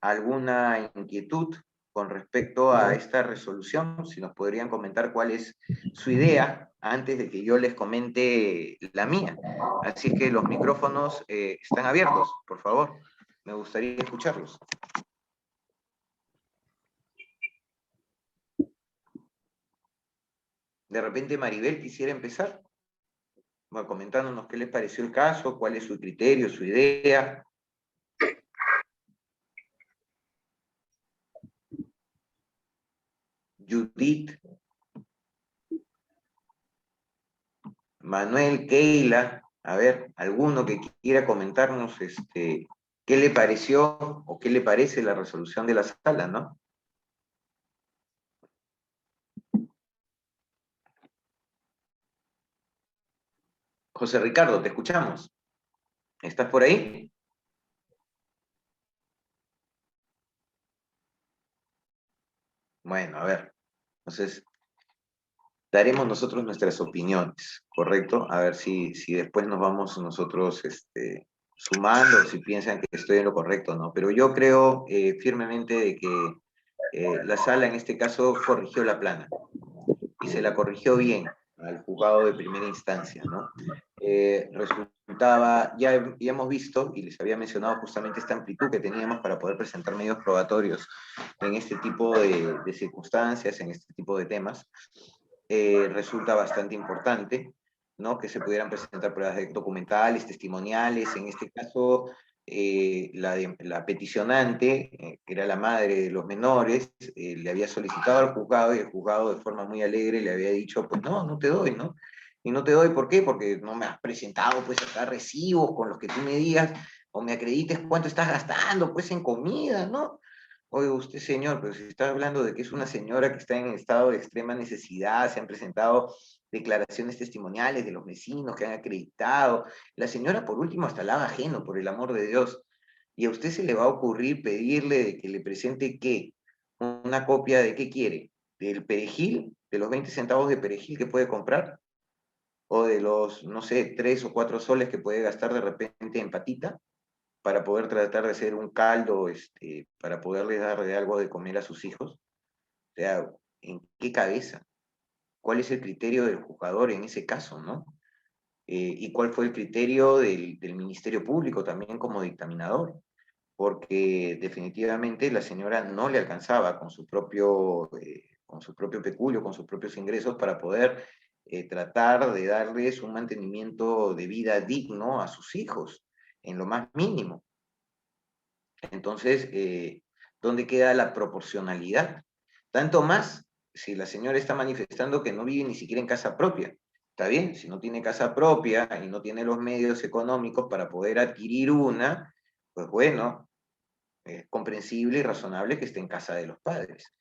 Speaker 5: alguna inquietud con respecto a esta resolución, si nos podrían comentar cuál es su idea antes de que yo les comente la mía. Así es que los micrófonos están abiertos, por favor. Me gustaría escucharlos. De repente Maribel quisiera empezar. Bueno, comentándonos qué les pareció el caso, cuál es su criterio, su idea. Judith, Manuel, Keila, a ver, alguno que quiera comentarnos qué le pareció o qué le parece la resolución de la sala, ¿no? José Ricardo, te escuchamos. ¿Estás por ahí? Bueno, a ver, entonces daremos nosotros nuestras opiniones, ¿correcto? A ver si después nos vamos nosotros sumando, si piensan que estoy en lo correcto, ¿no? Pero yo creo firmemente de que la sala en este caso corrigió la plana, y se la corrigió bien al juzgado de primera instancia, ¿no? Resultaba, ya hemos visto, y les había mencionado justamente esta amplitud que teníamos para poder presentar medios probatorios en este tipo de circunstancias, en este tipo de temas, resulta bastante importante, ¿no? Que se pudieran presentar pruebas documentales, testimoniales, en este caso la peticionante, que era la madre de los menores, le había solicitado al juzgado y el juzgado de forma muy alegre le había dicho, pues no, no te doy, ¿no? Y no te doy, ¿por qué? Porque no me has presentado, pues, acá recibos con los que tú me digas o me acredites cuánto estás gastando, pues, en comida, ¿no? Oye, usted, señor, pero si está hablando de que es una señora que está en estado de extrema necesidad, se han presentado declaraciones testimoniales de los vecinos que han acreditado. La señora, por último, hasta lava ajeno, por el amor de Dios. ¿Y a usted se le va a ocurrir pedirle de que le presente qué? ¿Una copia de qué quiere? ¿Del perejil? ¿De los 20 centavos de perejil que puede comprar? ¿O de los, no sé, 3 o 4 soles que puede gastar de repente en patita? Para poder tratar de hacer un caldo, para poderles dar de algo de comer a sus hijos. O sea, ¿en qué cabeza? ¿Cuál es el criterio del juzgador en ese caso, no? ¿Y cuál fue el criterio del Ministerio Público también como dictaminador? Porque definitivamente la señora no le alcanzaba con su propio peculio, con sus propios ingresos para poder tratar de darles un mantenimiento de vida digno a sus hijos, en lo más mínimo. Entonces, ¿dónde queda la proporcionalidad? Tanto más si la señora está manifestando que no vive ni siquiera en casa propia. Está bien, si no tiene casa propia y no tiene los medios económicos para poder adquirir una, pues bueno, es comprensible y razonable que esté en casa de los padres.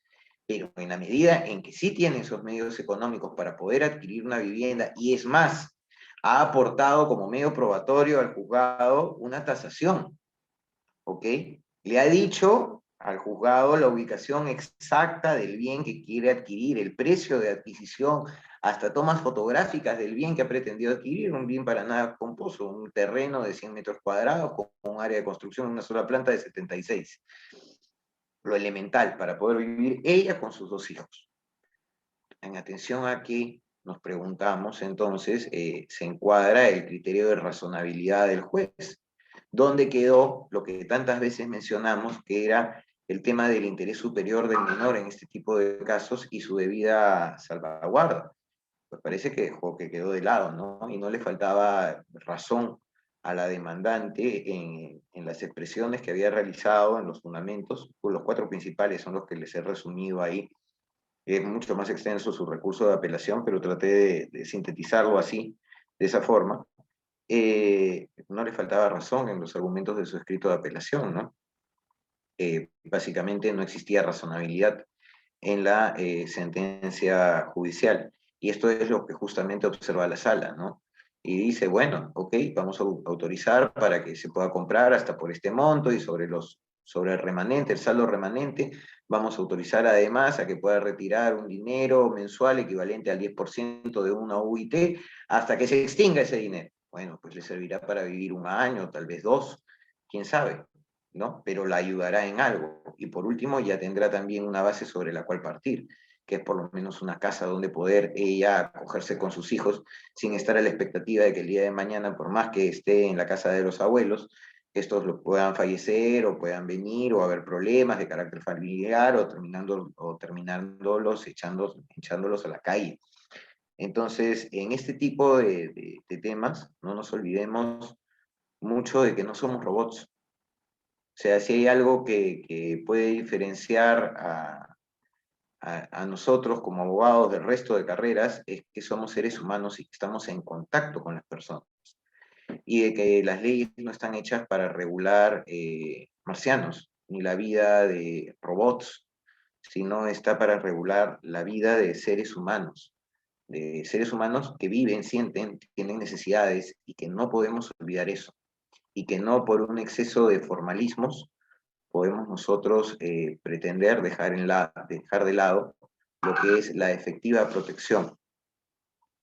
Speaker 5: Pero en la medida en que sí tiene esos medios económicos para poder adquirir una vivienda, y es más, ha aportado como medio probatorio al juzgado una tasación, ¿ok? Le ha dicho al juzgado la ubicación exacta del bien que quiere adquirir, el precio de adquisición, hasta tomas fotográficas del bien que ha pretendido adquirir, un bien para nada pomposo, un terreno de 100 metros cuadrados con un área de construcción en una sola planta de 76. Lo elemental para poder vivir ella con sus 2 hijos. En atención a que nos preguntamos, entonces, se encuadra el criterio de razonabilidad del juez. ¿Dónde quedó lo que tantas veces mencionamos, que era el tema del interés superior del menor en este tipo de casos y su debida salvaguarda? Pues parece que quedó de lado, ¿no? Y no le faltaba razón a la demandante en las expresiones que había realizado en los fundamentos, pues los 4 principales son los que les he resumido ahí. Es mucho más extenso su recurso de apelación, pero traté de sintetizarlo así, de esa forma. No le faltaba razón en los argumentos de su escrito de apelación, ¿no? Básicamente no existía razonabilidad en la sentencia judicial. Y esto es lo que justamente observa la sala, ¿no? Y dice, bueno, ok, vamos a autorizar para que se pueda comprar hasta por este monto y sobre el remanente, el saldo remanente, vamos a autorizar además a que pueda retirar un dinero mensual equivalente al 10% de una UIT hasta que se extinga ese dinero. Bueno, pues le servirá para vivir 1 año, tal vez 2, quién sabe, ¿no? Pero la ayudará en algo. Y por último, ya tendrá también una base sobre la cual partir, que es por lo menos una casa donde poder ella acogerse con sus hijos sin estar a la expectativa de que el día de mañana, por más que esté en la casa de los abuelos, estos lo puedan fallecer o puedan venir o haber problemas de carácter familiar o terminándolos echándolos a la calle. Entonces, en este tipo de temas, no nos olvidemos mucho de que no somos robots. O sea, si hay algo que puede diferenciar a nosotros como abogados del resto de carreras, es que somos seres humanos y que estamos en contacto con las personas. Y de que las leyes no están hechas para regular marcianos, ni la vida de robots, sino está para regular la vida de seres humanos que viven, sienten, tienen necesidades y que no podemos olvidar eso. Y que no por un exceso de formalismos podemos nosotros pretender dejar de lado lo que es la efectiva protección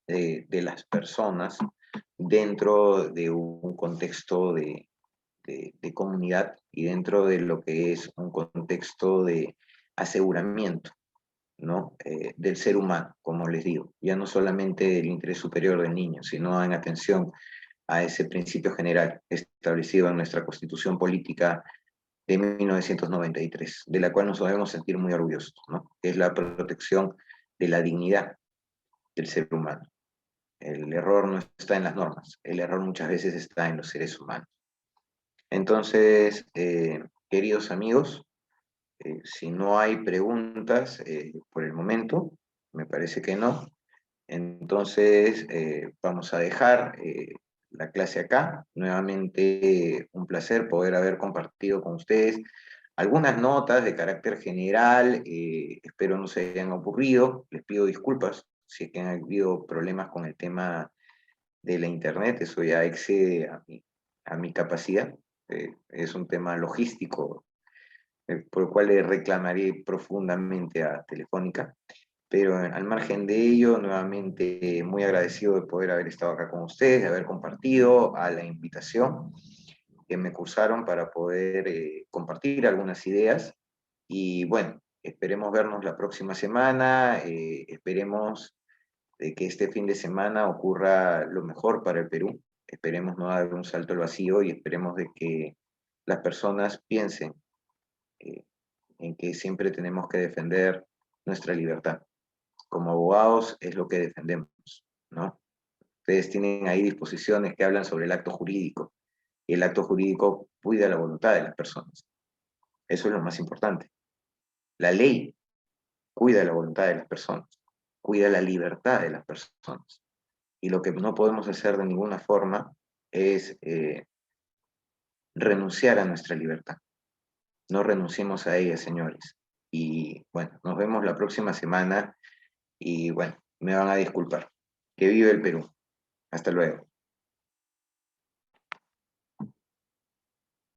Speaker 5: de las personas dentro de un contexto de comunidad y dentro de lo que es un contexto de aseguramiento, ¿no? Del ser humano, como les digo, ya no solamente del interés superior del niño, sino en atención a ese principio general establecido en nuestra Constitución Política de 1993, de la cual nos debemos sentir muy orgullosos, ¿no? Que es la protección de la dignidad del ser humano. El error no está en las normas, el error muchas veces está en los seres humanos. Entonces, queridos amigos, si no hay preguntas por el momento, me parece que no, entonces vamos a dejar la clase acá. Nuevamente un placer poder haber compartido con ustedes algunas notas de carácter general, espero no se hayan aburrido, les pido disculpas si es que han habido problemas con el tema de la internet, eso ya excede a mi capacidad, es un tema logístico, por el cual le reclamaré profundamente a Telefónica, pero al margen de ello, nuevamente muy agradecido de poder haber estado acá con ustedes, de haber compartido a la invitación que me cursaron para poder compartir algunas ideas. Y bueno, esperemos vernos la próxima semana, esperemos de que este fin de semana ocurra lo mejor para el Perú, esperemos no dar un salto al vacío y esperemos de que las personas piensen eh, en que siempre tenemos que defender nuestra libertad. Como abogados es lo que defendemos, ¿no? Ustedes tienen ahí disposiciones que hablan sobre el acto jurídico. Y el acto jurídico cuida la voluntad de las personas. Eso es lo más importante. La ley cuida la voluntad de las personas, cuida la libertad de las personas. Y lo que no podemos hacer de ninguna forma es renunciar a nuestra libertad. No renunciemos a ella, señores. Y bueno, nos vemos la próxima semana y bueno, me van a disculpar. Que vive el Perú. Hasta luego.